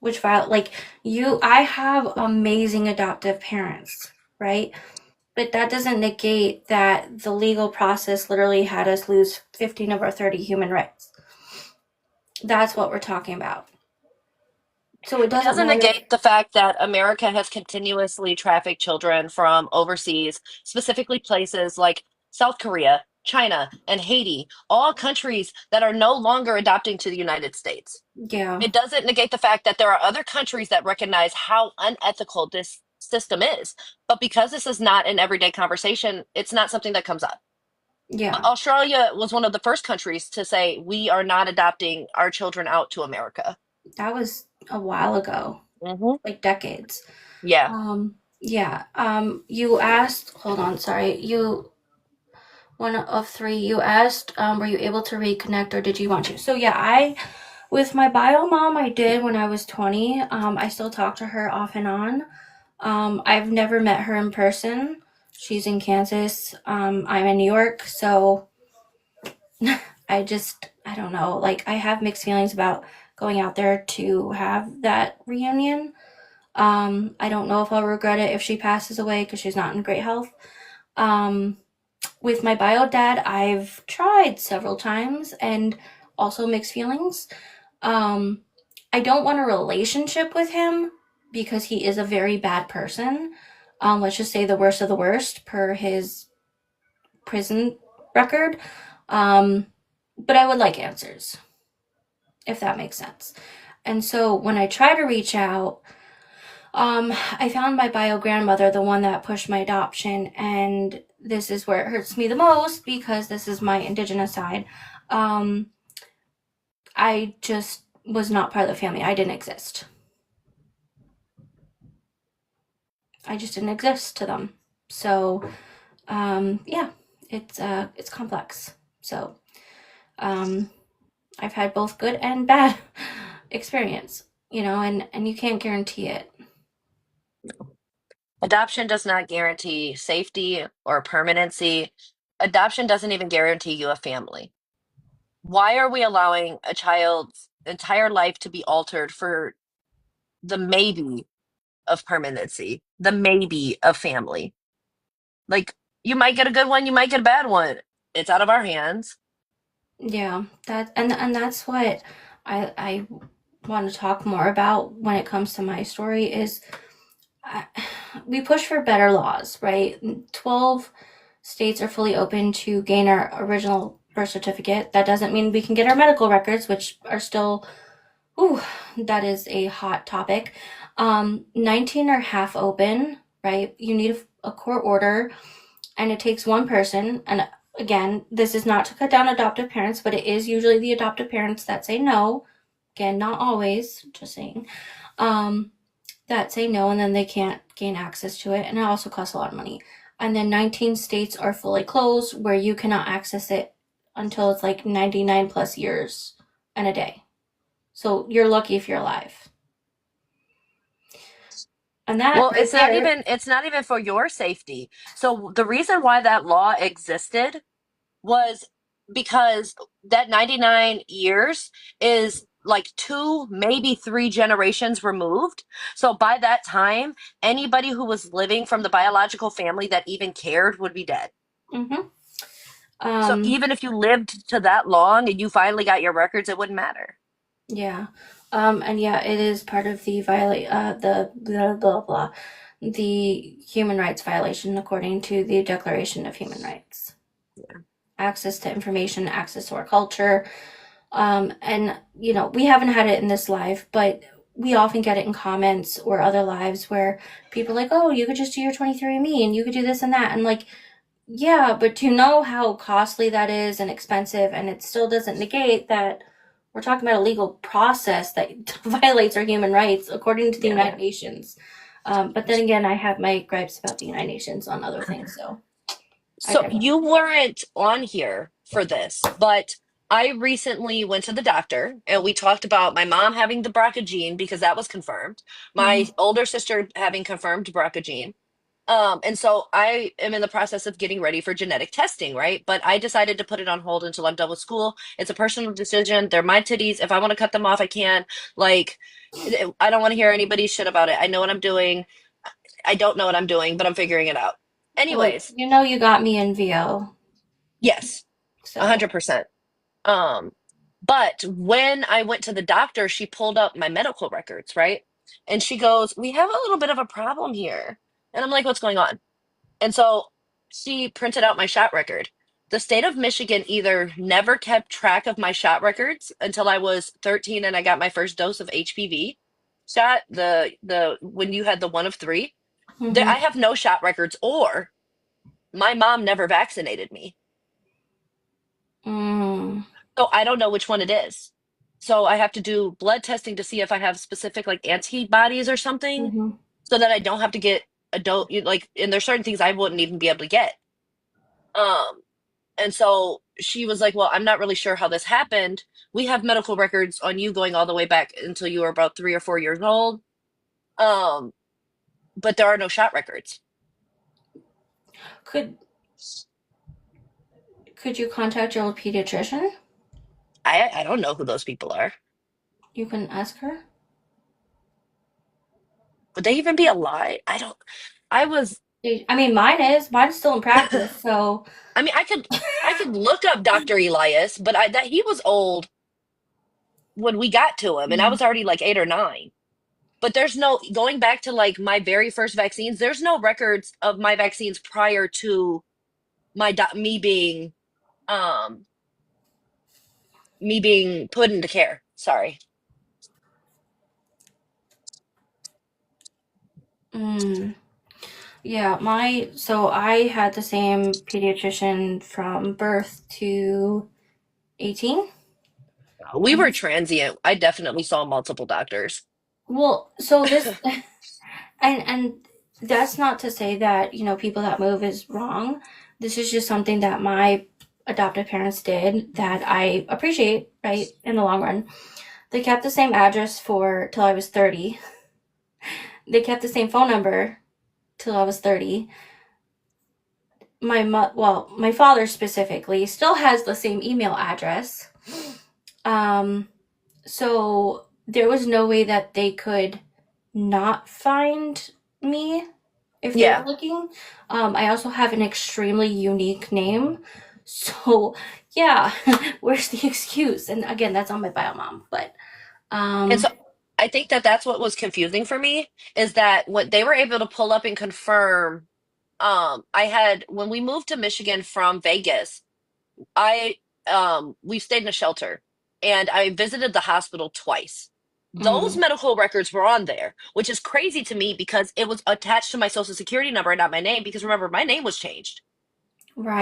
which file like I have amazing adoptive parents, right? But that doesn't negate that the legal process literally had us lose 15 of our 30 human rights. That's what we're talking about. So it It doesn't doesn't matter. negate the fact that America has continuously trafficked children from overseas, specifically places like South Korea, China, and Haiti, all countries that are no longer adopting to the United States. Yeah, It doesn't negate the fact that there are other countries that recognize how unethical this system is. But because this is not an everyday conversation, it's not something that comes up. yeah. Australia was one of the first countries to say we are not adopting our children out to America. That was a while ago, Hmm. like decades. Yeah. Yeah. You asked, hold on, sorry. One of three, you asked, were you able to reconnect or did you want to? So yeah, with my bio mom, I did when I was 20. I still talk to her off and on. I've never met her in person. She's in Kansas. I'm in New York, so I don't know. Like, I have mixed feelings about going out there to have that reunion. I don't know if I'll regret it if she passes away because she's not in great health. Um, with my bio dad, I've tried several times and also mixed feelings. Um, I don't want a relationship with him because he is a very bad person. Let's just say the worst of the worst per his prison record. Um, but I would like answers, if that makes sense. And so when I try to reach out, I found my bio grandmother, the one that pushed my adoption, and this is where it hurts me the most because this is my indigenous side. Um, I just was not part of the family. I didn't exist. I just didn't exist to them. So, yeah, it's complex. So, um, I've had both good and bad experience, and you can't guarantee it. Adoption does not guarantee safety or permanency. Adoption doesn't even guarantee you a family. Why are we allowing a child's entire life to be altered for the maybe of permanency, the maybe of family? Like, you might get a good one, you might get a bad one. It's out of our hands. Yeah, and that's what I want to talk more about when it comes to my story is I, we push for better laws, right? 12 states are fully open to gain our original birth certificate. That doesn't mean we can get our medical records, which are still, ooh, that is a hot topic. 19 are half open, right? You need a court order, and it takes one person. And again, this is not to cut down adoptive parents, but it is usually the adoptive parents that say no. Again, not always, just saying. That say no, and then they can't gain access to it, and it also costs a lot of money. And then 19 states are fully closed where you cannot access it until it's like 99 plus years and a day. So you're lucky if you're alive. And that Well, right there. it's not even for your safety. So the reason why that law existed was because that 99 years is like two, maybe three generations removed. So by that time, anybody who was living from the biological family that even cared would be dead. Mm-hmm. So even if you lived to that long and you finally got your records, it wouldn't matter. Yeah. And yeah, it is part of the the blah blah blah, the human rights violation according to the Declaration of Human Rights. Access to information, access to our culture. And we haven't had it in this live, but we often get it in comments or other lives where people are like, oh, you could just do your 23andMe and you could do this and that. And like, yeah, but to know how costly that is and expensive, and it still doesn't negate that we're talking about a legal process that violates our human rights according to the United Nations. But then again, I have my gripes about the United Nations on other things, so I So digress. you weren't on here for this, but I recently went to the doctor and we talked about my mom having the BRCA gene because that was confirmed. My Mm-hmm. older sister having confirmed BRCA gene. And so I am in the process of getting ready for genetic testing, right? But I decided to put it on hold until I'm done with school. It's a personal decision. They're my titties. If I want to cut them off, I can. Like, I don't want to hear anybody's shit about it. I know what I'm doing. I don't know what I'm doing, but I'm figuring it out. Well, Anyways, you got me in VO, yes, so 100%. Um, but when I went to the doctor, she pulled up my medical records, right? And she goes, "We have a little bit of a problem here." And I'm like, "What's going on?" And so she printed out my shot record. The state of Michigan either never kept track of my shot records until I was 13 and I got my first dose of HPV shot, the when you had the one of three. mm-hmm. I have no shot records, or my mom never vaccinated me. Mm, So I don't know which one it is. So I have to do blood testing to see if I have specific like antibodies or something mm-hmm. so that I don't have to get like, and there's certain things I wouldn't even be able to get. Um and so she was like, "Well, I'm not really sure how this happened. We have medical records on you going all the way back until you were about 3 or 4 years old. Um but there are no shot records." Could you contact your pediatrician? I don't know who those people are. You can ask her. Would they even be alive? I don't. I was. I mean, mine's still in practice, so I mean, I could look up Dr. Elias, but I that he was old when we got to him, and I mm, was already like 8 or 9. But there's no going back to like my very first vaccines. There's no records of my vaccines prior to me being um me being put into care. Sorry. mm, yeah, so I had the same pediatrician from birth to 18. We And were transient. I definitely saw multiple doctors. well, so this and that's not to say that, people that move is wrong. This is just something that my adoptive parents did that I appreciate, right, in the long run. They kept the same address for till I was 30. They kept the same phone number till I was 30. My father specifically still has the same email address. Um, so there was no way that they could not find me if they were Yeah. looking. I also have an extremely unique name. So yeah, where's the excuse? And again, that's on my bio mom, but And um so I think that that's what was confusing for me is that what they were able to pull up and confirm. I had when we moved to Michigan from Vegas, I we stayed in a shelter and I visited the hospital twice. Those mm, medical records were on there, which is crazy to me because it was attached to my social security number and not my name because remember my name was changed.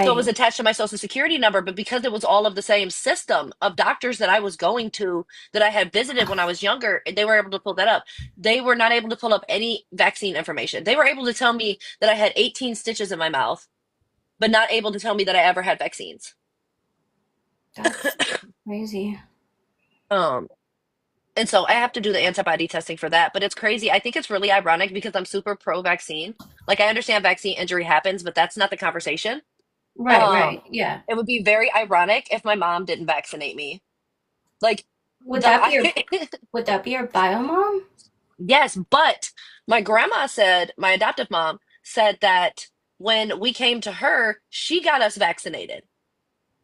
So it was right. attached to my social security number, but because it was all of the same system of doctors that I was going to that I had visited when I was younger, they were able to pull that up. They were not able to pull up any vaccine information. They were able to tell me that I had 18 stitches in my mouth, but not able to tell me that I ever had vaccines. That's crazy. Um, and so I have to do the antibody testing for that. But it's crazy. I think it's really ironic because I'm super pro vaccine. Like I understand vaccine injury happens, but that's not the conversation. Right, Um, right. Yeah. it would be very ironic if my mom didn't vaccinate me. Like Would the that be your would that be your bio mom? yes, but my grandma said, my adoptive mom said that when we came to her, she got us vaccinated.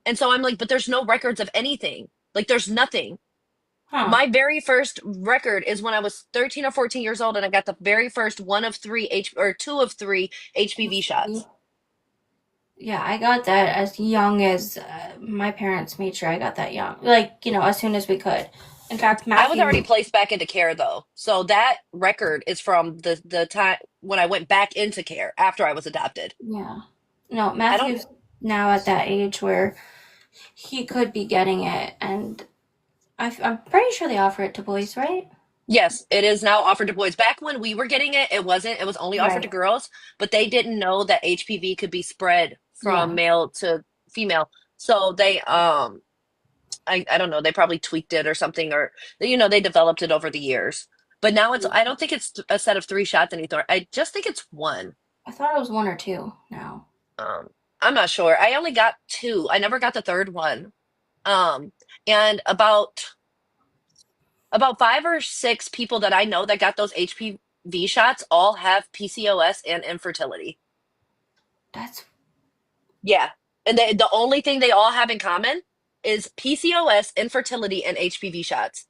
And so I'm like, but there's no records of anything. Like there's nothing. Huh. My very first record is when I was 13 or 14 years old and I got the very first one of three H or two of three HPV shots. Yeah, I got that as young as my parents made sure I got that young. Like, as soon as we could. In fact, I was already Matthew, placed back into care though. So that record is from the time when I went back into care after I was adopted. yeah. No, I don't Matthew's now at that age where he could be getting it. And I'm pretty sure they offer it to boys, right? Yes, it is now offered to boys. Back when we were getting it, it wasn't. It was only offered to Right. girls, but they didn't know that HPV could be spread from Yeah. male to female. So they I don't know, they probably tweaked it or something or they developed it over the years. But now I don't think it's a set of 3 shots anymore. I just think it's one. I thought it was one or two now. Um I'm not sure. I only got 2. I never got the third one. Um and about 5 or 6 people that I know that got those HPV shots all have PCOS and infertility. That's, Yeah. And the only thing they all have in common is PCOS, infertility, and HPV shots.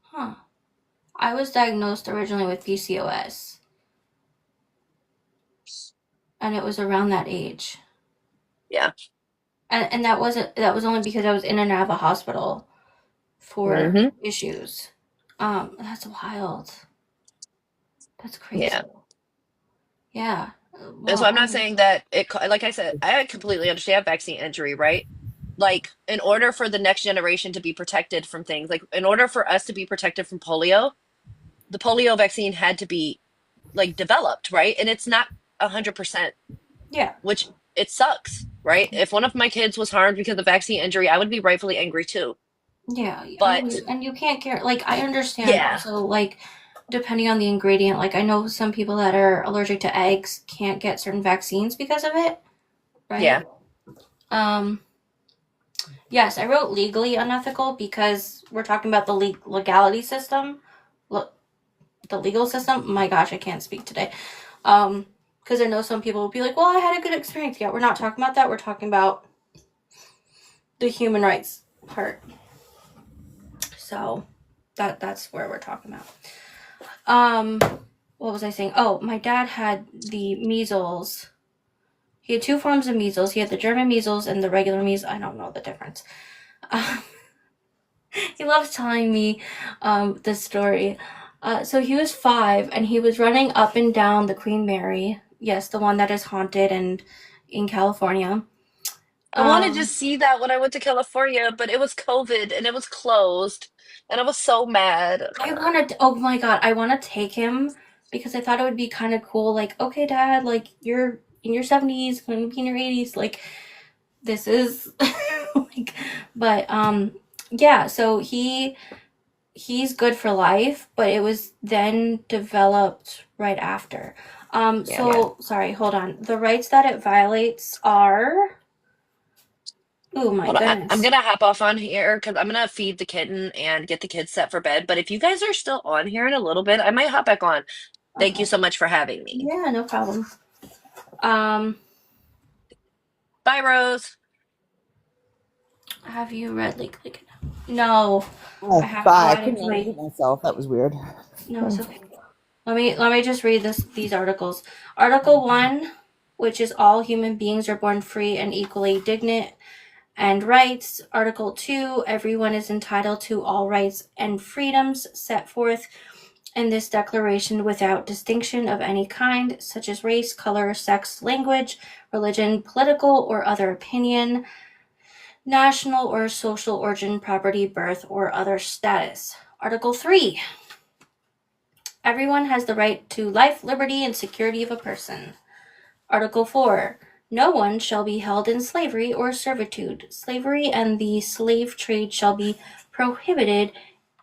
huh. I was diagnosed originally with PCOS, and it was around that age. Yeah. And that was only because I was in and out of the hospital for Hmm. issues. That's wild. That's Yeah. crazy. Yeah. And so Well, I'm not saying that like I said, I completely understand vaccine injury, right? Like, in order for the next generation to be protected from things, like, in order for us to be protected from polio, the polio vaccine had to be like developed, right? And it's not 100%, yeah. which it sucks, right? If one of my kids was harmed because of vaccine injury, I would be rightfully angry too. Yeah. But And you can't care. Like, I understand yeah, also, like, depending on the ingredient. Like I know some people that are allergic to eggs can't get certain vaccines because of it, right? Yeah. Yes, I wrote legally unethical because we're talking about the legality system, the legal system. My gosh, I can't speak today. Because I know some people will be like, well, I had a good experience. Yeah, we're not talking about that. We're talking about the human rights part. So that's where we're talking about. What was I saying? Oh, my dad had the measles. He had two forms of measles. He had the German measles and the regular measles. I don't know the difference. He loves telling me this story. So he was 5 and he was running up and down the Queen Mary. Yes, the one that is haunted and in California. I wanted to see that when I went to California, but it was COVID and it was closed, and I was so mad. I want to, oh my God, I want to take him because I thought it would be kind of cool. Like, okay, Dad, like you're in your 70s, going to be in your 80s. Like, this is like, but yeah, so he's good for life, but it was then developed right after. So sorry, hold on. The rights that it violates are, oh my Hold on, I'm goodness. gonna hop off on here because I'm gonna feed the kitten and get the kids set for bed. But if you guys are still on here in a little bit, I might hop back on. Thank you Okay. so much for having me. Yeah, no problem. Um, Bye, Rose. have you read Legally? No, Oh, I haven't. Oh, bye. I I couldn't didn't read. unmute myself. That was weird. No, it's okay. Let me just read these articles. Article 1, which is all human beings are born free and equally dignified and rights. Article 2, everyone is entitled to all rights and freedoms set forth in this declaration without distinction of any kind, such as race, color, sex, language, religion, political or other opinion, national or social origin, property, birth, or other status. Article 3, everyone has the right to life, liberty, and security of a person. Article 4, no one shall be held in slavery or servitude. Slavery and the slave trade shall be prohibited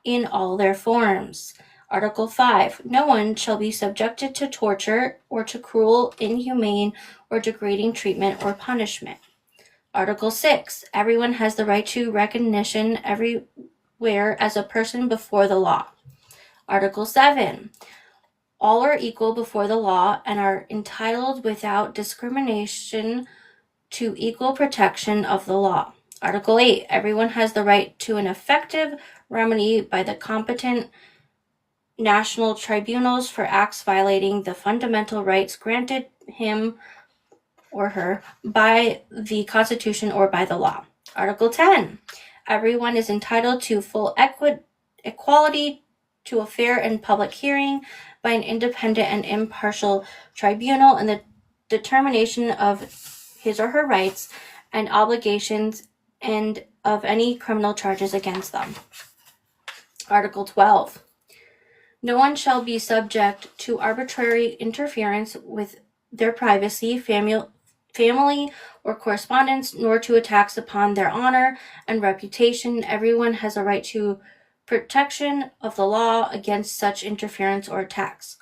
in all their forms. Article 5, no one shall be subjected to torture or to cruel, inhumane, or degrading treatment or punishment. Article 6, everyone has the right to recognition everywhere as a person before the law. Article 7, all are equal before the law and are entitled without discrimination to equal protection of the law. Article 8, everyone has the right to an effective remedy by the competent national tribunals for acts violating the fundamental rights granted him or her by the Constitution or by the law. Article 10, everyone is entitled to full equality to a fair and public hearing by an independent and impartial tribunal in the determination of his or her rights and obligations and of any criminal charges against them. Article 12, no one shall be subject to arbitrary interference with their privacy, family, or correspondence, nor to attacks upon their honor and reputation. Everyone has a right to protection of the law against such interference or attacks.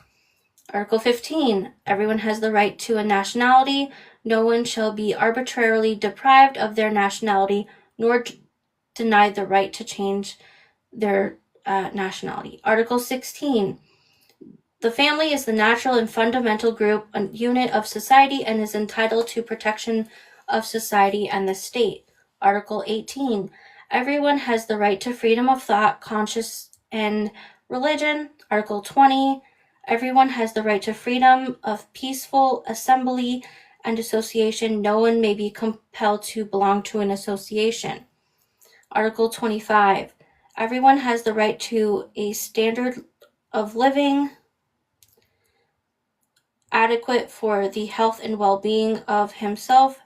Article 15, everyone has the right to a nationality. No one shall be arbitrarily deprived of their nationality, nor denied the right to change their nationality. Article 16, the family is the natural and fundamental group, a unit of society, and is entitled to protection of society and the state. Article 18, everyone has the right to freedom of thought, conscience, and religion. Article 20, everyone has the right to freedom of peaceful assembly and association. No one may be compelled to belong to an association. Article 25, everyone has the right to a standard of living adequate for the health and well-being of himself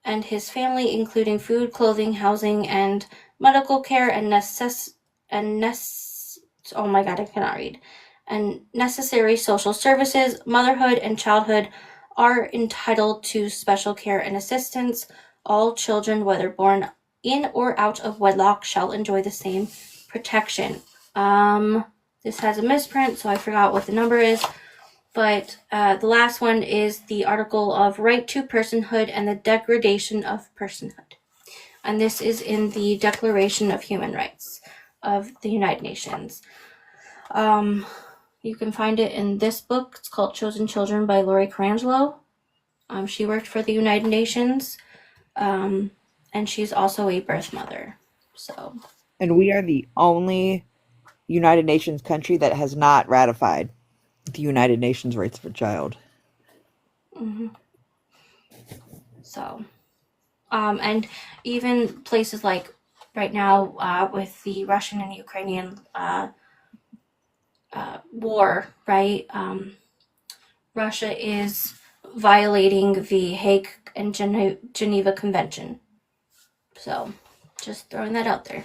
and his family, including food, clothing, housing, and medical care, and necessary social services. Motherhood and childhood are entitled to special care and assistance. All children, whether born in or out of wedlock, shall enjoy the same protection. This has a misprint, so I forgot what the number is. But the last one is the article of right to personhood and the degradation of personhood. And this is in the Declaration of Human Rights of the United Nations. You can find it in this book. It's called Chosen Children by Lori Colangelo. She worked for the United Nations, and she's also a birth mother. So, And we are the only United Nations country that has not ratified the United Nations Rights of a Child. so, and even places like right now with the Russian and Ukrainian war, right? Russia is violating the Hague and Geneva Convention. So, just throwing that out there.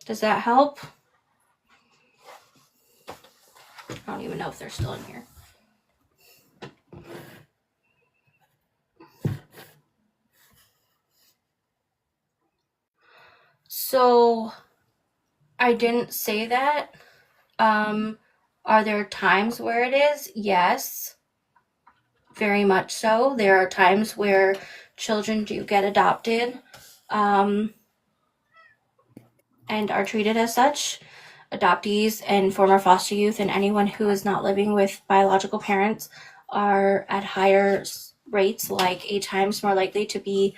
Does that help? I don't even know if they're still in here. So, I didn't say that. Are there times where it is? Yes. Very much so. There are times where children do get adopted and are treated as such. Adoptees and former foster youth and anyone who is not living with biological parents are at higher rates, like 8 times more likely to be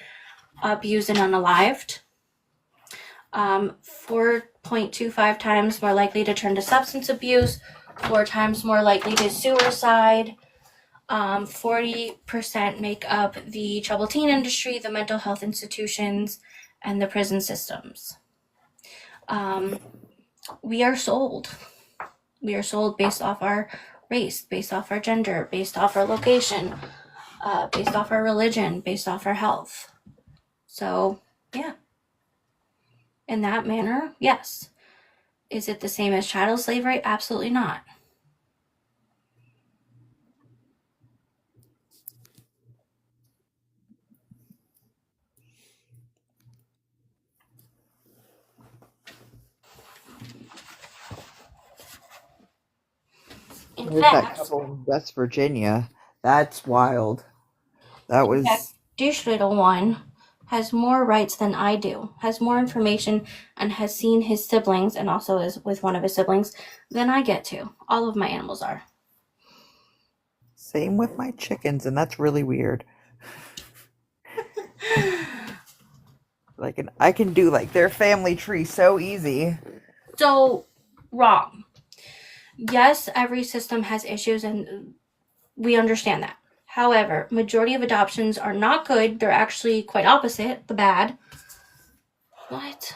abused and unalived. 4.25 times more likely to turn to substance abuse, 4 times more likely to suicide. 40% make up the troubled teen industry, the mental health institutions, and the prison systems. We are sold. We are sold based off our race, based off our gender, based off our location, based off our religion, based off our health. So, yeah. In that manner, yes. Is it the same as chattel slavery? Absolutely not. In There's that fact, couple in West Virginia. That's wild. That was this little one has more rights than I do, has more information, and has seen his siblings, and also is with one of his siblings, than I get to. All of my animals are. same with my chickens, and that's really weird. Like, I can do like their family tree so easy. So, wrong. Yes, every system has issues, and we understand that. However, majority of adoptions are not good. They're actually quite opposite, the bad. What?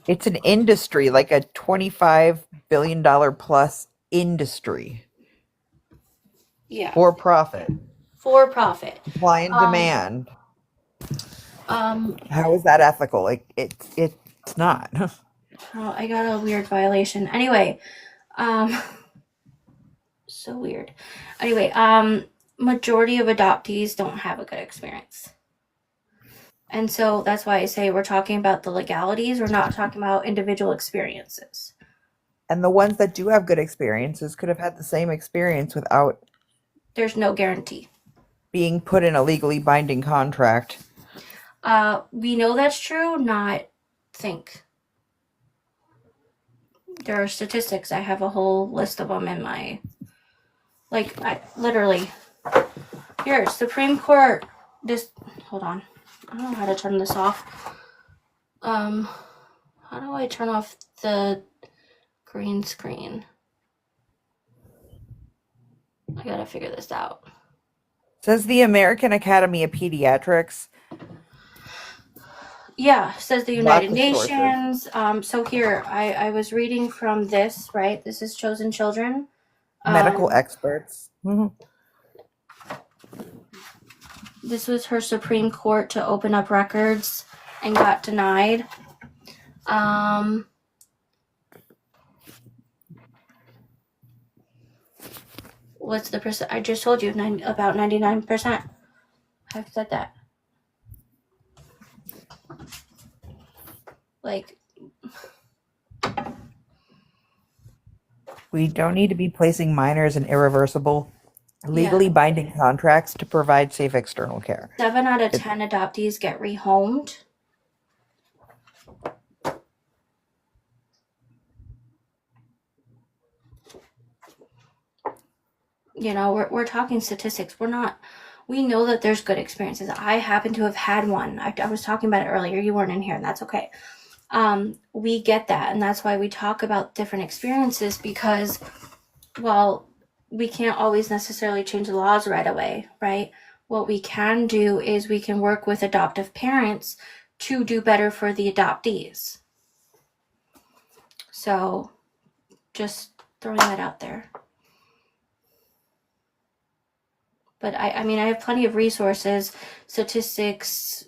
It's an industry, like a $25 billion plus industry. Yeah. For profit. For profit. Supply and demand. How is that ethical? Like it's not. Oh, I got a weird violation. Anyway, so weird. Anyway, majority of adoptees don't have a good experience. And so that's why I say we're talking about the legalities. We're not talking about individual experiences. And the ones that do have good experiences could have had the same experience without There's no guarantee. being put in a legally binding contract. We know that's true, not think. There are statistics. I have a whole list of them in my, literally. Here, Supreme Court, hold on. I don't know how to turn this off. How do I turn off the green screen? I gotta figure this out. Says the American Academy of Pediatrics. Yeah, says the United Lots of Nations. So here, I was reading from this, right? This is Chosen Children. Medical experts. Mhm. This was her Supreme Court to open up records and got denied. What's the percent? I just told you about 99%. I've said that. Like, We don't need to be placing minors in irreversible, Yeah. legally binding contracts to provide safe external care. 7 out of It- 10 adoptees get rehomed. You know, we're talking statistics. We know that there's good experiences. I happen to have had one. I was talking about it earlier. You weren't in here, and that's okay. We get that, and that's why we talk about different experiences, because, well, we can't always necessarily change the laws right away, right? What we can do is we can work with adoptive parents to do better for the adoptees. So, just throwing that out there. But I mean, I have plenty of resources, statistics,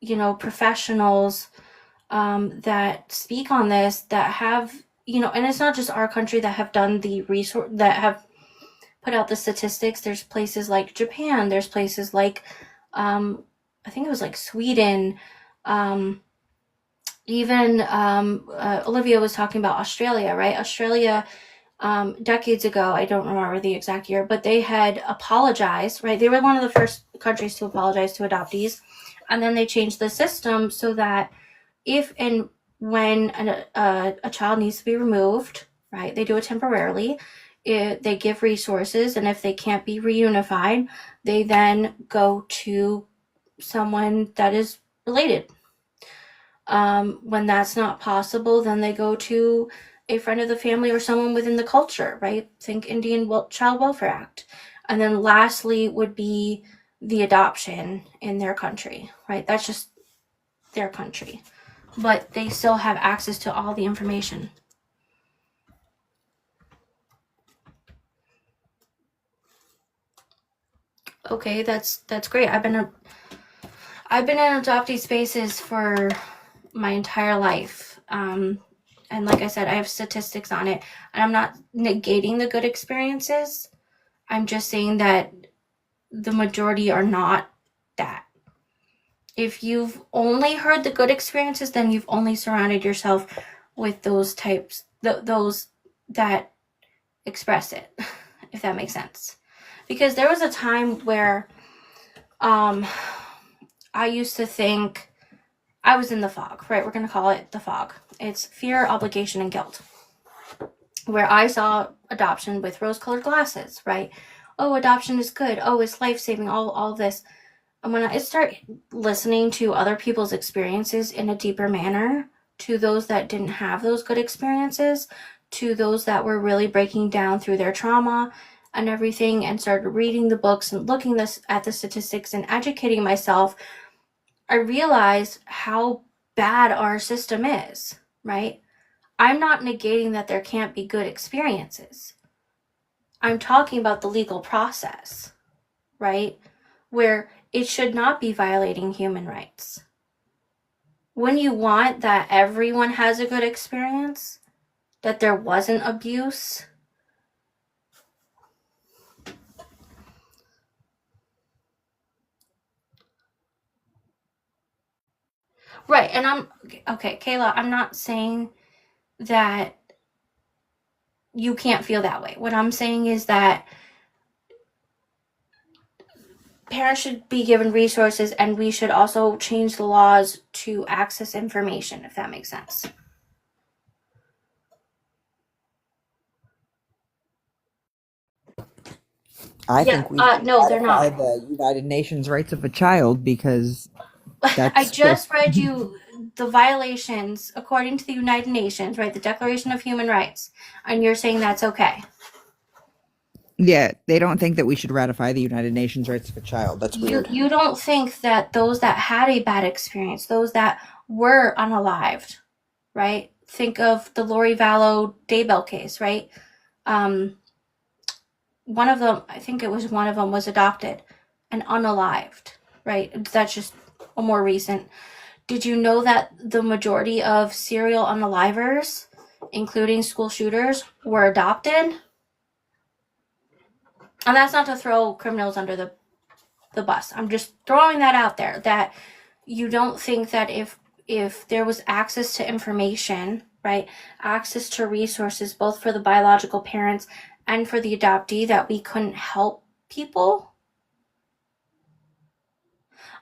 you know, professionals that speak on this, that have, you know, and it's not just our country that have done the resource, that have put out the statistics. There's places like Japan, there's places like, I think it was like Sweden, even Olivia was talking about Australia, right? Australia, decades ago, I don't remember the exact year, but they had apologized, right? They were one of the first countries to apologize to adoptees. And then they changed the system so that if and when a child needs to be removed, right, they do it temporarily. They give resources, and if they can't be reunified, they then go to someone that is related. When that's not possible, then they go to a friend of the family or someone within the culture, right? Think Indian Child Welfare Act. And then lastly would be the adoption in their country, right? That's just their country. But they still have access to all the information. Okay, that's great. I've been in adoptee spaces for my entire life. And like I said, I have statistics on it. And I'm not negating the good experiences. I'm just saying that the majority are not that. If you've only heard the good experiences, then you've only surrounded yourself with those types, those that express it, if that makes sense. Because there was a time where I used to think I was in the fog, right? We're going to call it the fog. It's fear, obligation, and guilt. Where I saw adoption with rose-colored glasses, right? Oh, adoption is good. Oh, it's life-saving, all this. And when I start listening to other people's experiences in a deeper manner, to those that didn't have those good experiences, to those that were really breaking down through their trauma and everything, and started reading the books and looking at the statistics and educating myself, I realized how bad our system is, right? I'm not negating that there can't be good experiences. I'm talking about the legal process, right? Where it should not be violating human rights. When you want that everyone has a good experience, that there wasn't abuse, right? And okay, Kayla, I'm not saying that you can't feel that way. What I'm saying is that parents should be given resources, and we should also change the laws to access information, if that makes sense. I Yeah, think we no, they're ratify not. the United Nations Rights of a Child because I that's just read you the violations according to the United Nations, right? The Declaration of Human Rights, and you're saying that's okay. yeah, they don't think that we should ratify the United Nations Rights of a Child. That's weird. You don't think that those that had a bad experience, those that were unalived, right? Think of the Lori Vallow Daybell case, right? One of them, I think it was one of them, was adopted and unalived, right? That's just a more recent. Did you know that the majority of serial unalivers, including school shooters, were adopted? And that's not to throw criminals under the bus. I'm just throwing that out there, that you don't think that if there was access to information, right? Access to resources, both for the biological parents and for the adoptee, that we couldn't help people.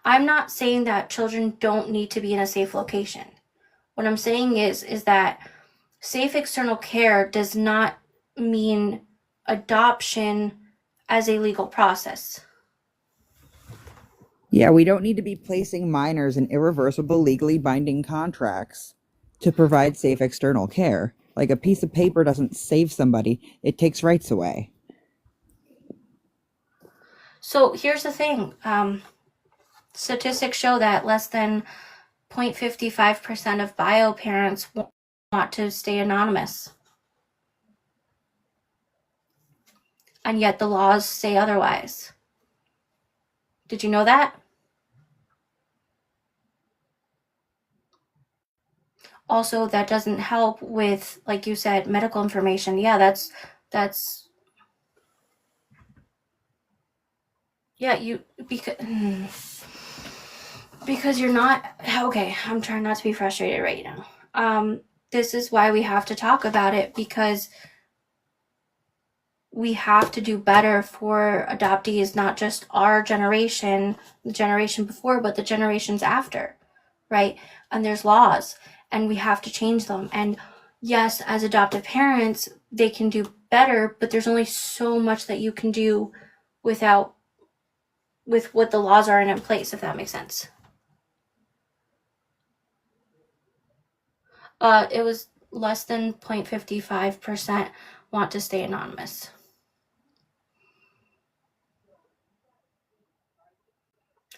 I'm not saying that children don't need to be in a safe location. What I'm saying is that safe external care does not mean adoption as a legal process. Yeah, we don't need to be placing minors in irreversible, legally binding contracts to provide safe external care. Like a piece of paper doesn't save somebody, it takes rights away. So here's the thing. Statistics show that less than 0.55% of bio parents want to stay anonymous. And yet the laws say otherwise. Did you know that? Also, that doesn't help with, like you said, medical information. Yeah, that's yeah, because you're not okay. I'm trying not to be frustrated right now. This is why we have to talk about it, because we have to do better for adoptees, not just our generation, the generation before, but the generations after, right? And there's laws, and we have to change them. And yes, as adoptive parents, they can do better, but there's only so much that you can do with what the laws are in place, if that makes sense. It was less than 0.55% want to stay anonymous.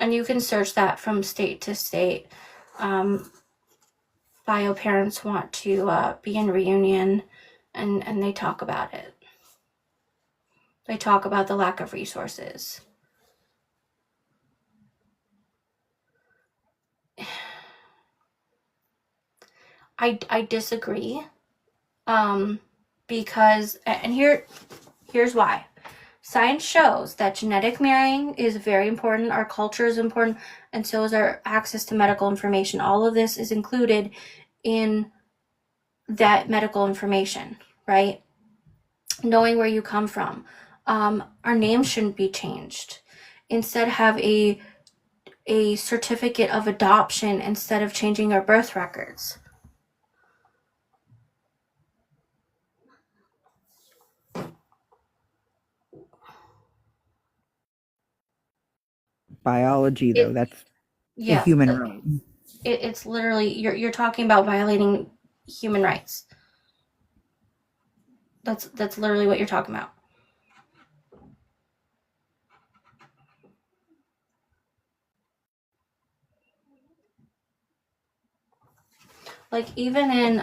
And you can search that from state to state. Bio parents want to be in reunion, and they talk about it. They talk about the lack of resources. I disagree, because, and here's why. Science shows that genetic marrying is very important. Our culture is important, and so is our access to medical information. All of this is included in that medical information, right? Knowing where you come from. Our name shouldn't be changed. Instead, have a certificate of adoption instead of changing our birth records. Biology, though, that's a human right. It's literally, you're talking about violating human rights. That's literally what you're talking about. Like even in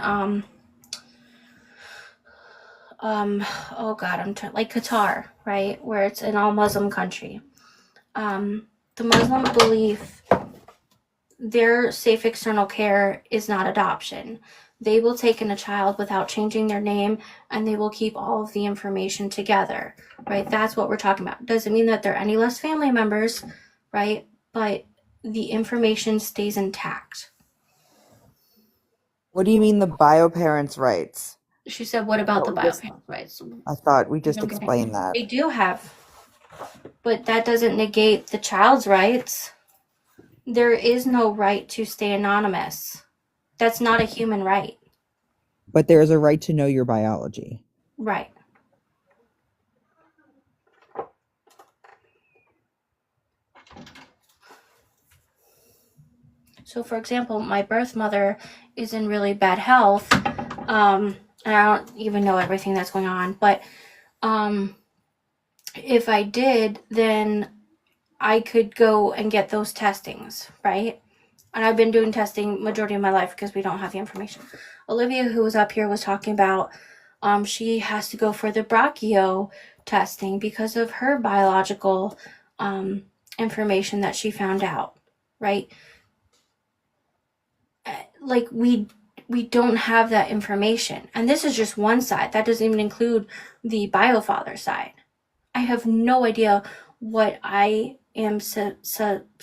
oh god, I'm trying, like Qatar, right, where it's an all Muslim country. The Muslim belief, their safe external care is not adoption. They will take in a child without changing their name, and they will keep all of the information together, right? That's what we're talking about. Doesn't mean that they're any less family members, right? But the information stays intact. What do you mean the bio parents' rights? She said, what about the bio parents' rights? I thought we just explained that. They do have, but that doesn't negate the child's rights. There is no right to stay anonymous. That's not a human right. But there is a right to know your biology. Right. So, for example, my birth mother is in really bad health, and I don't even know everything that's going on, but if I did, then I could go and get those testings, right? And I've been doing testing majority of my life because we don't have the information. Olivia, who was up here, was talking about she has to go for the brachio testing because of her biological information that she found out, right? Like we don't have that information. And this is just one side. That doesn't even include the biofather side. I have no idea what I am susceptible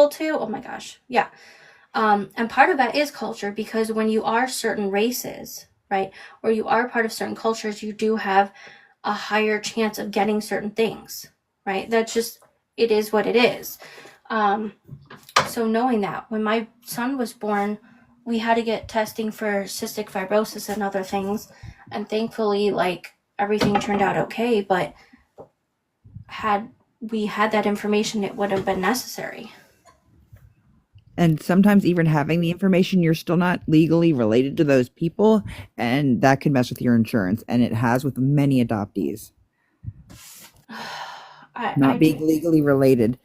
to. Oh my gosh. Yeah. And part of that is culture, because when you are certain races, right, or you are part of certain cultures, you do have a higher chance of getting certain things, right? That's just, it is what it is. So knowing that, when my son was born, we had to get testing for cystic fibrosis and other things, and thankfully, like, everything turned out okay. But had we had that information, it would have been necessary. And sometimes even having the information, you're still not legally related to those people, and that can mess with your insurance. And it has with many adoptees. Not being legally related.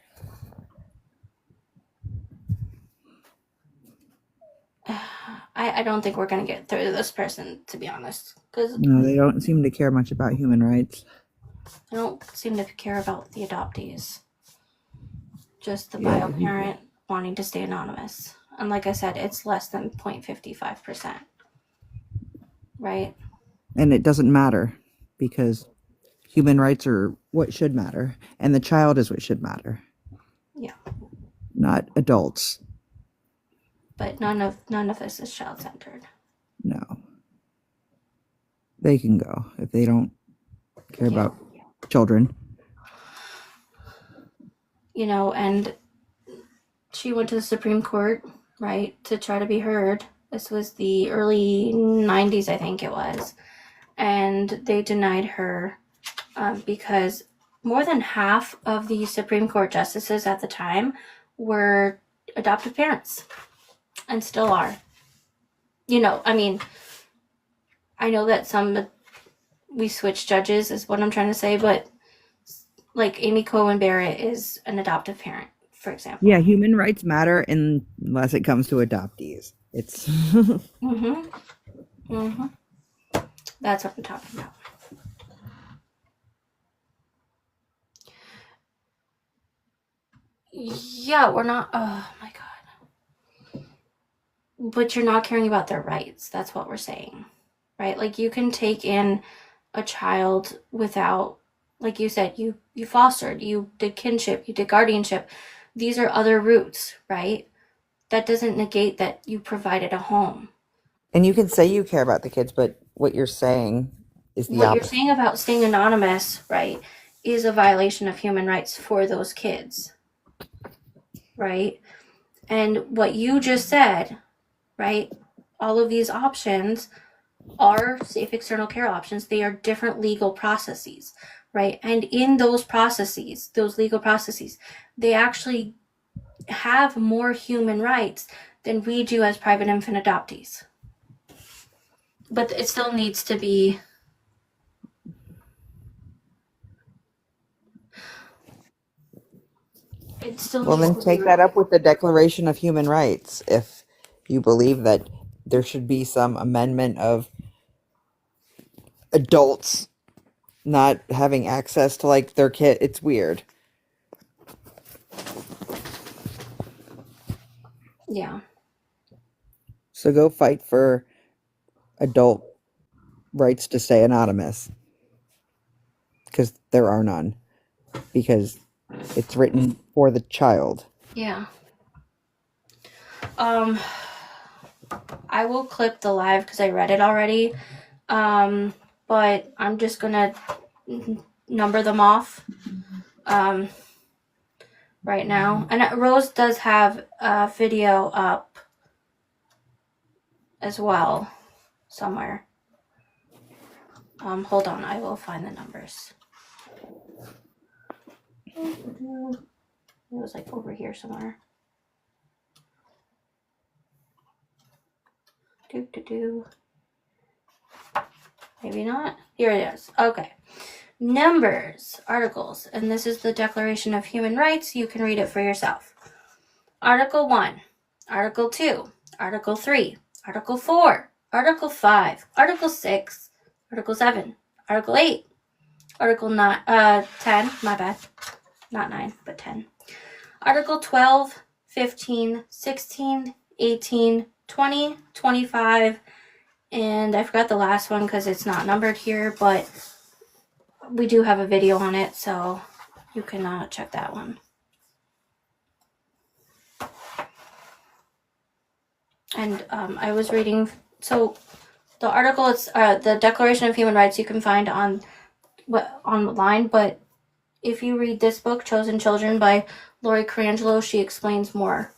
I don't think we're going to get through to this person, to be honest, because No, they don't seem to care much about human rights. they don't seem to care about the adoptees. Just the Yeah. bio parent wanting to stay anonymous. And like I said, it's less than 0.55%. Right? And it doesn't matter, because human rights are what should matter, and the child is what should matter. Yeah. Not adults. But none of this is child-centered. No. They can go if they don't care about children. You know, and she went to the Supreme Court, right, to try to be heard. This was the early 90s, I think it was. And they denied her because more than half of the Supreme Court justices at the time were adoptive parents, and still are. You know, I mean, I know that we switch judges is what I'm trying to say, but like Amy Cohen Barrett is an adoptive parent, for example. Yeah, human rights matter unless it comes to adoptees. It's That's what I'm talking about. Yeah, we're not. Oh my god. But you're not caring about their rights. That's what we're saying, right? Like, you can take in a child without, like you said, you fostered, you did kinship, you did guardianship. These are other routes, right? That doesn't negate that you provided a home. And you can say you care about the kids, but what you're saying is the What opposite. you're saying about staying anonymous, right, is a violation of human rights for those kids, right? And what you just said, right, all of these options are safe external care options. They are different legal processes, right? And in those processes, those legal processes, they actually have more human rights than we do as private infant adoptees. But it still needs to be. It still Well, needs then to take be. that up with the Declaration of Human Rights if you believe that there should be some amendment of adults not having access to like their kid. It's weird. Yeah. So go fight for adult rights to stay anonymous, because there are none, because it's written for the child. Yeah. I will clip the live because I read it already. But I'm just gonna number them off right now. And Rose does have a video up as well somewhere. Hold on, I will find the numbers. It was like over here somewhere. Maybe not. Here it is. Okay. Numbers, articles, and this is the Declaration of Human Rights. You can read it for yourself. Article 1, Article 2, Article 3, Article 4, Article 5, Article 6, Article 7, Article 8, Article 10, my bad, not 9, but 10. Article 12, 15, 16, 18, 20, 25, and I forgot the last one because it's not numbered here, but we do have a video on it, so you can check that one. and I was reading. So the article, it's the Declaration of Human Rights, you can find on online, but if you read this book, Chosen Children by Lori Carangelo, she explains more.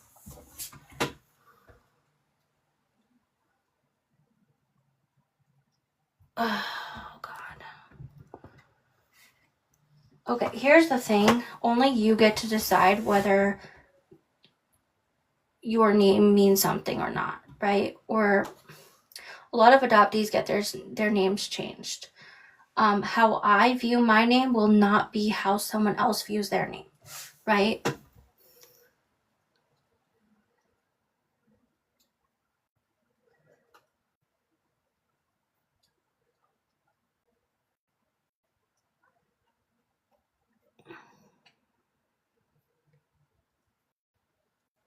Oh God. Okay, here's the thing. Only you get to decide whether your name means something or not, right? Or a lot of adoptees get their names changed. How I view my name will not be how someone else views their name, right?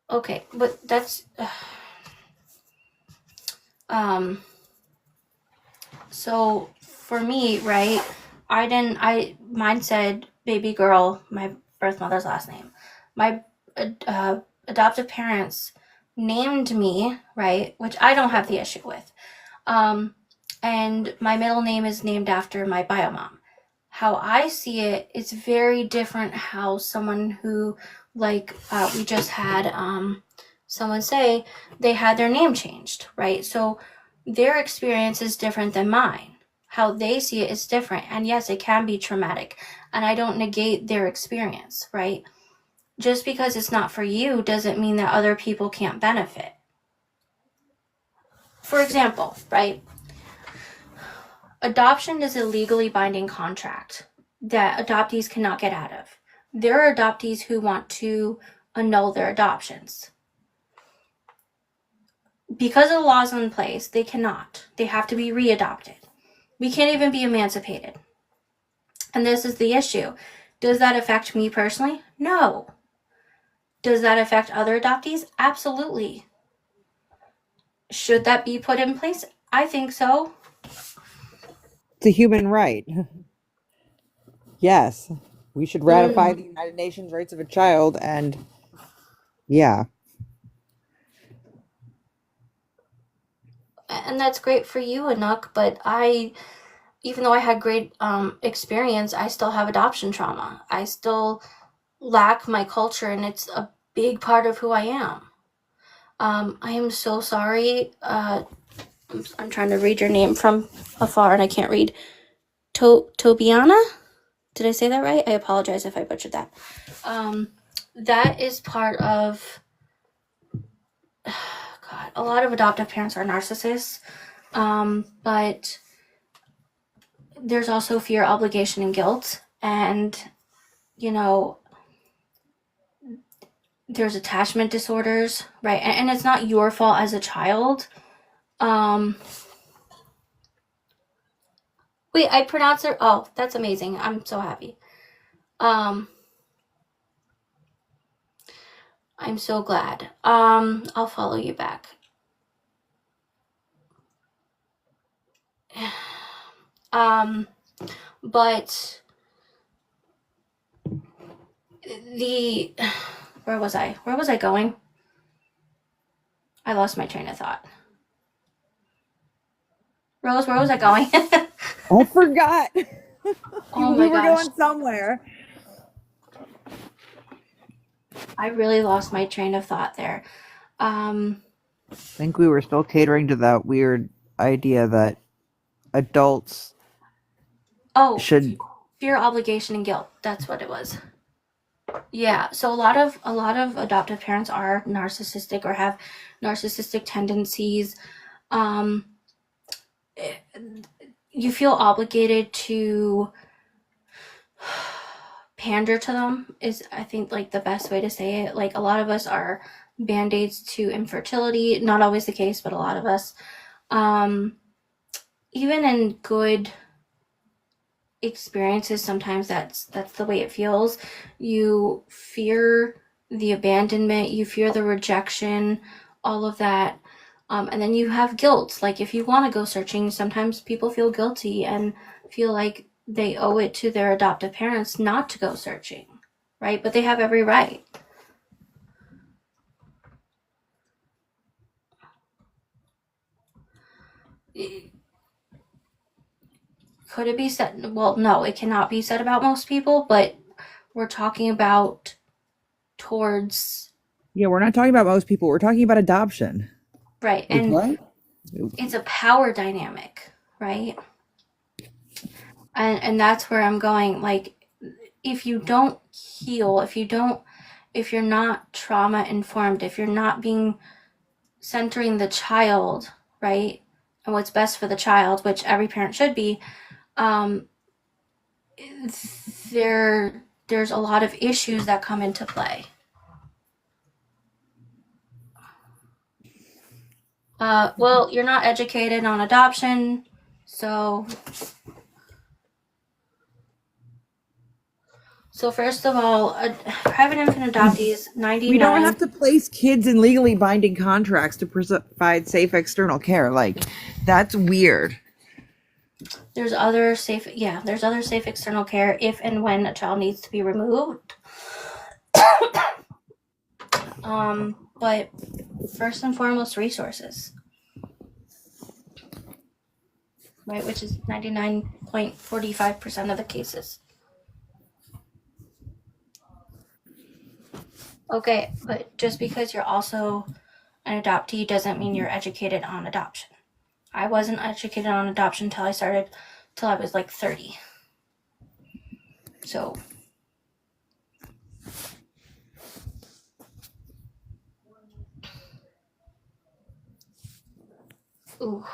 Okay, but that's so for me, right? Mine said baby girl, my birth mother's last name. My adoptive parents named me, right, which I don't have the issue with. And my middle name is named after my bio mom. How I see it, it's very different how someone who, like, we just had someone say they had their name changed, right? So their experience is different than mine. How they see it is different. And yes, it can be traumatic. And I don't negate their experience, right? Just because it's not for you doesn't mean that other people can't benefit. For example, right? Adoption is a legally binding contract that adoptees cannot get out of. There are adoptees who want to annul their adoptions. Because of the laws in place, they cannot. They have to be readopted. We can't even be emancipated. And this is the issue. Does that affect me personally? No. Does that affect other adoptees? Absolutely. Should that be put in place? I think so. It's a human right. Yes. We should ratify the United Nations Rights of a Child, and yeah. And that's great for you, Anuk, but even though I had great experience, I still have adoption trauma. I still lack my culture, and it's a big part of who I am. I am so sorry. I'm trying to read your name from afar, and I can't read. Tobiana? Did I say that right? I apologize if I butchered that. That is part of... God, a lot of adoptive parents are narcissists, but there's also fear, obligation, and guilt, and there's attachment disorders, right? And it's not your fault as a child. Wait, I pronounced it. Oh, that's amazing. I'm so happy. I'm so glad. I'll follow you back. But where was I? Where was I going? I lost my train of thought. Rose, where was I going? I forgot. Oh We my were gosh. going somewhere. I really lost my train of thought there. I think we were still catering to that weird idea that adults should... fear, obligation, and guilt. That's what it was. Yeah, so a lot of adoptive parents are narcissistic or have narcissistic tendencies. You feel obligated to pander to them is, I think, like the best way to say it. Like, a lot of us are band-aids to infertility. Not always the case, but a lot of us. Even in good experiences, sometimes that's the way it feels. You fear the abandonment, you fear the rejection, all of that. And then you have guilt. Like, if you want to go searching, sometimes people feel guilty and feel like they owe it to their adoptive parents not to go searching, right? But they have every right. Could it be said? Well, no, it cannot be said about most people, but we're talking about towards, Yeah, we're not talking about most people. We're talking about adoption. right, Like and what? it's a power dynamic, right? And that's where I'm going. Like, if you don't heal, if you're not trauma informed, if you're not being centering the child, right, and what's best for the child, which every parent should be, um, there's a lot of issues that come into play. Well, you're not educated on adoption, so first of all, private infant adoptees, 99. We don't have to place kids in legally binding contracts to provide safe external care. Like, that's weird. There's other safe external care if and when a child needs to be removed. But first and foremost, resources, right, which is 99.45% of the cases. Okay, but just because you're also an adoptee doesn't mean you're educated on adoption. I wasn't educated on adoption till I was like 30. So, ooh,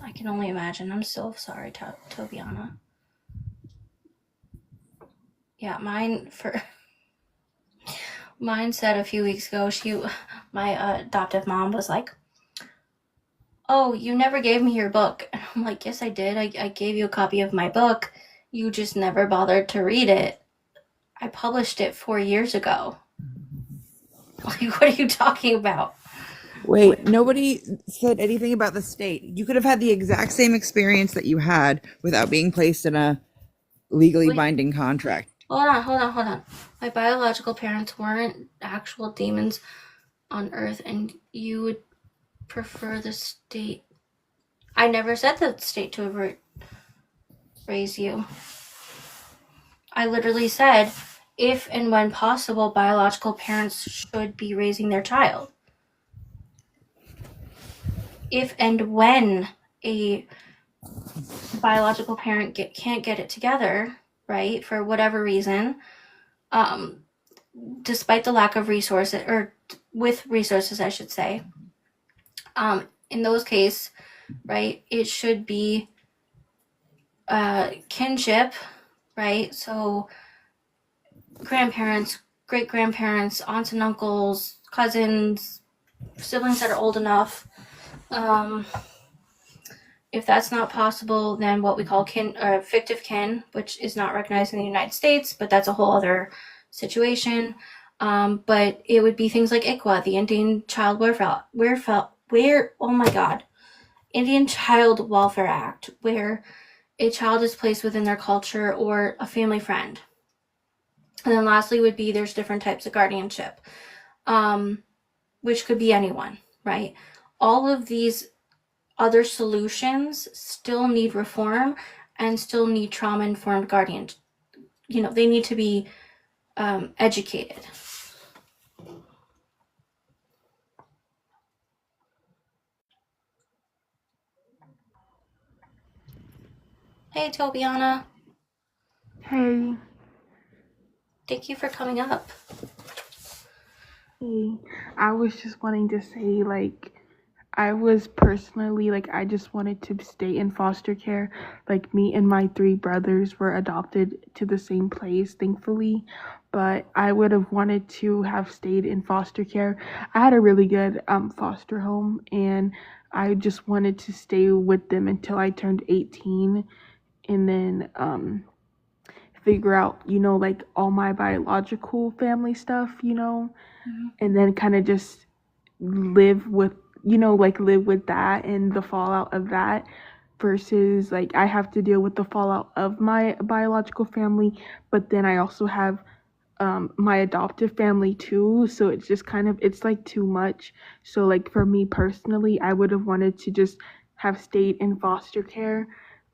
I can only imagine. I'm so sorry, Tobiana. Yeah, mine said a few weeks ago, my adoptive mom was like, "Oh, you never gave me your book." And I'm like, "Yes, I did. I gave you a copy of my book. You just never bothered to read it. I published it 4 years ago." Like, what are you talking about? Wait, nobody said anything about the state. You could have had the exact same experience that you had without being placed in a legally Wait. binding contract. Hold on. My biological parents weren't actual demons on Earth, and you would prefer the state. I never said the state to raise you. I literally said, if and when possible, biological parents should be raising their child. If and when a biological parent can't get it together, right, for whatever reason, despite the lack of resources, or with resources, I should say, in those cases, right, it should be kinship, right? So grandparents, great-grandparents, aunts and uncles, cousins, siblings that are old enough. If that's not possible, then what we call fictive kin, which is not recognized in the United States, but that's a whole other situation. But it would be things like ICWA, the Indian Child Indian Child Welfare Act, where a child is placed within their culture or a family friend. And then lastly would be there's different types of guardianship, which could be anyone, right? All of these other solutions still need reform and still need trauma-informed guardians. They need to be educated. Hey, Tobiana. Hey, Thank you for coming up. hey, I was just wanting to say, like, I was personally, like, I just wanted to stay in foster care. Like, me and my 3 brothers were adopted to the same place, thankfully, but I would have wanted to have stayed in foster care. I had a really good foster home, and I just wanted to stay with them until I turned 18, and then figure out, like all my biological family stuff, and then kind of just live with, live with that and the fallout of that versus like I have to deal with the fallout of my biological family, but then I also have my adoptive family too, so it's just kind of, it's like too much. So like for me personally, I would have wanted to just have stayed in foster care,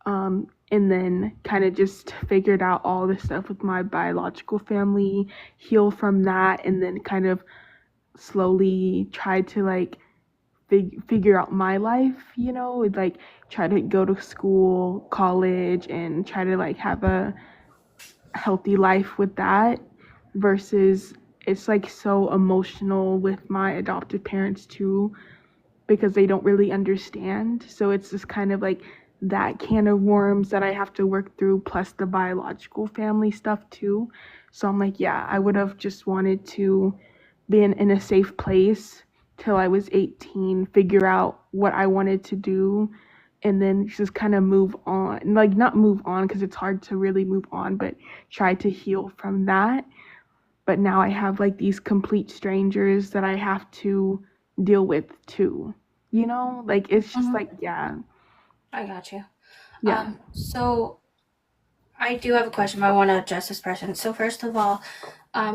and then kind of just figured out all the stuff with my biological family, heal from that, and then kind of slowly try to like figure out my life, you know, like try to go to school, college, and try to like have a healthy life with that, versus it's like so emotional with my adoptive parents too, because they don't really understand. So it's just kind of like that can of worms that I have to work through, plus the biological family stuff too. So I'm like, yeah, I would have just wanted to be in a safe place till I was 18, figure out what I wanted to do, and then just kind of move on. Like, not move on because it's hard to really move on, but try to heal from that. But now I have like these complete strangers that I have to deal with too. You know, like it's just like, yeah, I got you. yeah. So I do have a question, but I want to address this person. So first of all,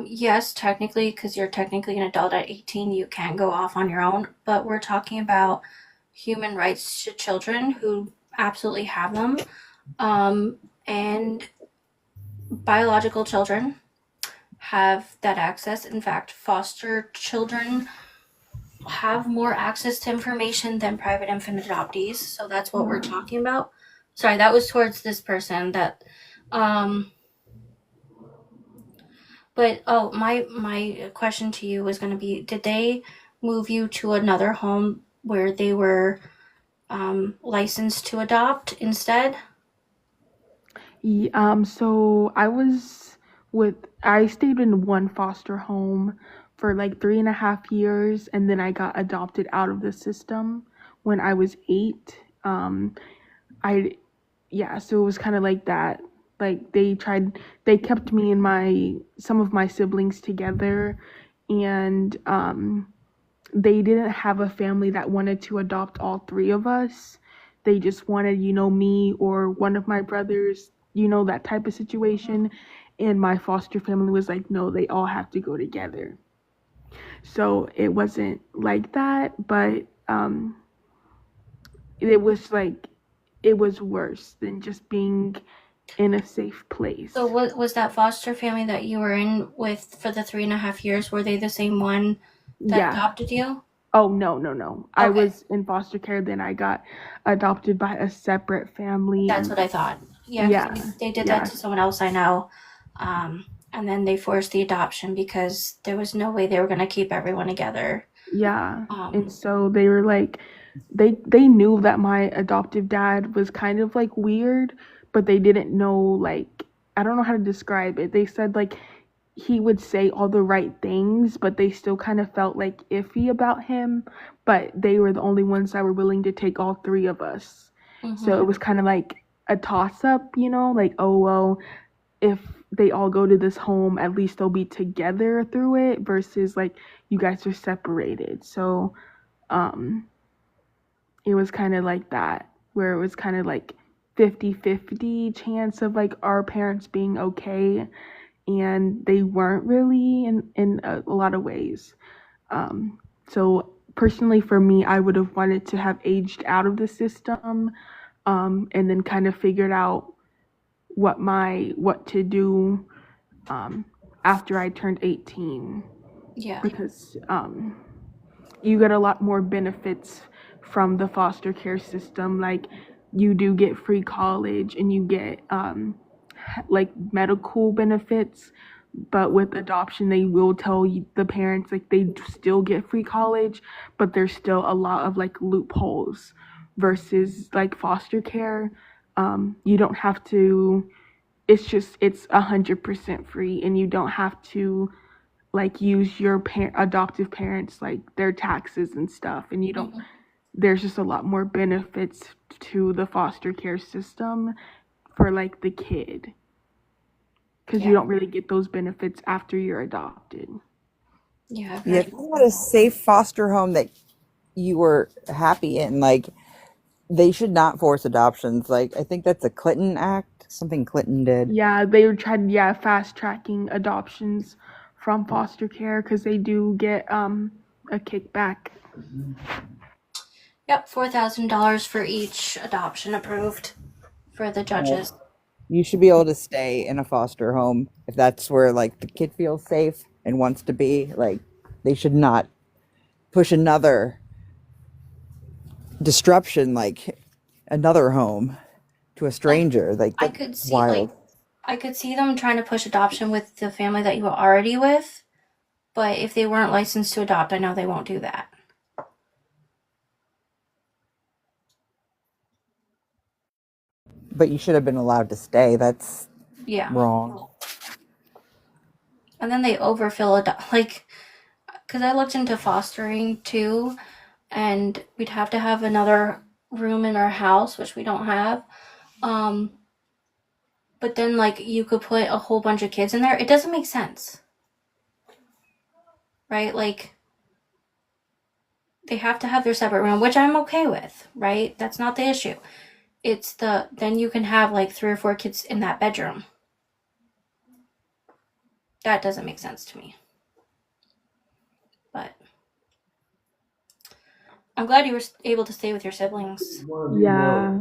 yes, technically, because you're technically an adult at 18, you can go off on your own. But we're talking about human rights to children who absolutely have them, and biological children have that access. In fact, foster children have more access to information than private infant adoptees. So that's what we're talking about. Sorry, that was towards this person that but oh, my question to you was going to be, did they move you to another home where they were licensed to adopt instead? So I stayed in one foster home for like 3.5 years, and then I got adopted out of the system when I was 8. I Yeah, so it was kind of like that. Like they kept me and some of my siblings together, and they didn't have a family that wanted to adopt all 3 of us. They just wanted, me or one of my brothers, that type of situation. And my foster family was like, no, they all have to go together. So it wasn't like that, but it was worse than just being in a safe place. So what was that foster family that you were in with for the 3.5 years? Were they the same one that Yeah. adopted you? Oh, no. I Okay. was in foster care, then I got adopted by a separate family. That's what I thought. Yeah, 'cause Yeah. they did Yeah. that to someone else I know. And then they forced the adoption because there was no way they were going to keep everyone together. Yeah. Um, And so they were like, they knew that my adoptive dad was kind of like weird, but they didn't know, like, I don't know how to describe it. They said like he would say all the right things, but they still kind of felt like iffy about him. But they were the only ones that were willing to take all 3 of us. So it was kind of like a toss up, like, oh, well, if they all go to this home, at least they'll be together through it, versus like you guys are separated. So it was kind of like that, where it was kind of like 50-50 chance of like our parents being okay, and they weren't really in a lot of ways. So personally for me, I would have wanted to have aged out of the system, and then kind of figured out what to do after I turned 18, yeah. because you get a lot more benefits from the foster care system. Like you do get free college, and you get like medical benefits. But with adoption, they will tell you, the parents, like they still get free college, but there's still a lot of like loopholes, versus like foster care. You don't have to. It's 100% free, and you don't have to like use your adoptive parents, like their taxes and stuff, and you don't. There's just a lot more benefits to the foster care system for like the kid, because you don't really get those benefits after you're adopted. Yeah. If you had a safe foster home that you were happy in, like, they should not force adoptions. Like, I think that's a Clinton act, something Clinton did. Yeah, they were trying, fast tracking adoptions from foster care because they do get a kickback. Yep, $4,000 for each adoption approved for the judges. You should be able to stay in a foster home if that's where like the kid feels safe and wants to be. Like, they should not push another disruption, like another home, to a stranger. Like, I that's could see wild. I could see them trying to push adoption with the family that you were already with, but if they weren't licensed to adopt, I know they won't do that. But you should have been allowed to stay. That's Yeah. wrong. And then they overfill it, like, because I looked into fostering too, and we'd have to have another room in our house, which we don't have. But then, like, you could put a whole bunch of kids in there. It doesn't make sense. Right? Like, they have to have their separate room, which I'm okay with, right? That's not the issue. It's then you can have like 3 or 4 kids in that bedroom. That doesn't make sense to me. But I'm glad you were able to stay with your siblings. Yeah.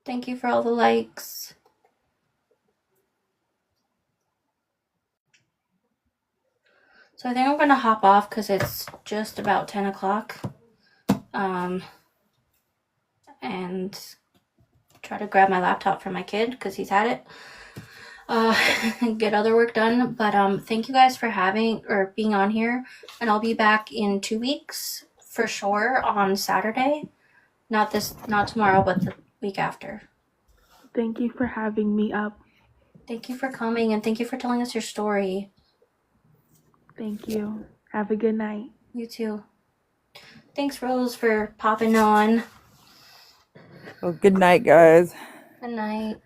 Thank you for all the likes. So I think I'm going to hop off because it's just about 10 o'clock. And try to grab my laptop for my kid because he's had it. Get other work done. But thank you guys for being on here. And I'll be back in 2 weeks for sure on Saturday. Not tomorrow, but the week after. Thank you for having me up. Thank you for coming and thank you for telling us your story. Thank you. Have a good night. You too. Thanks, Rose, for popping on. Well, good night, guys. Good night.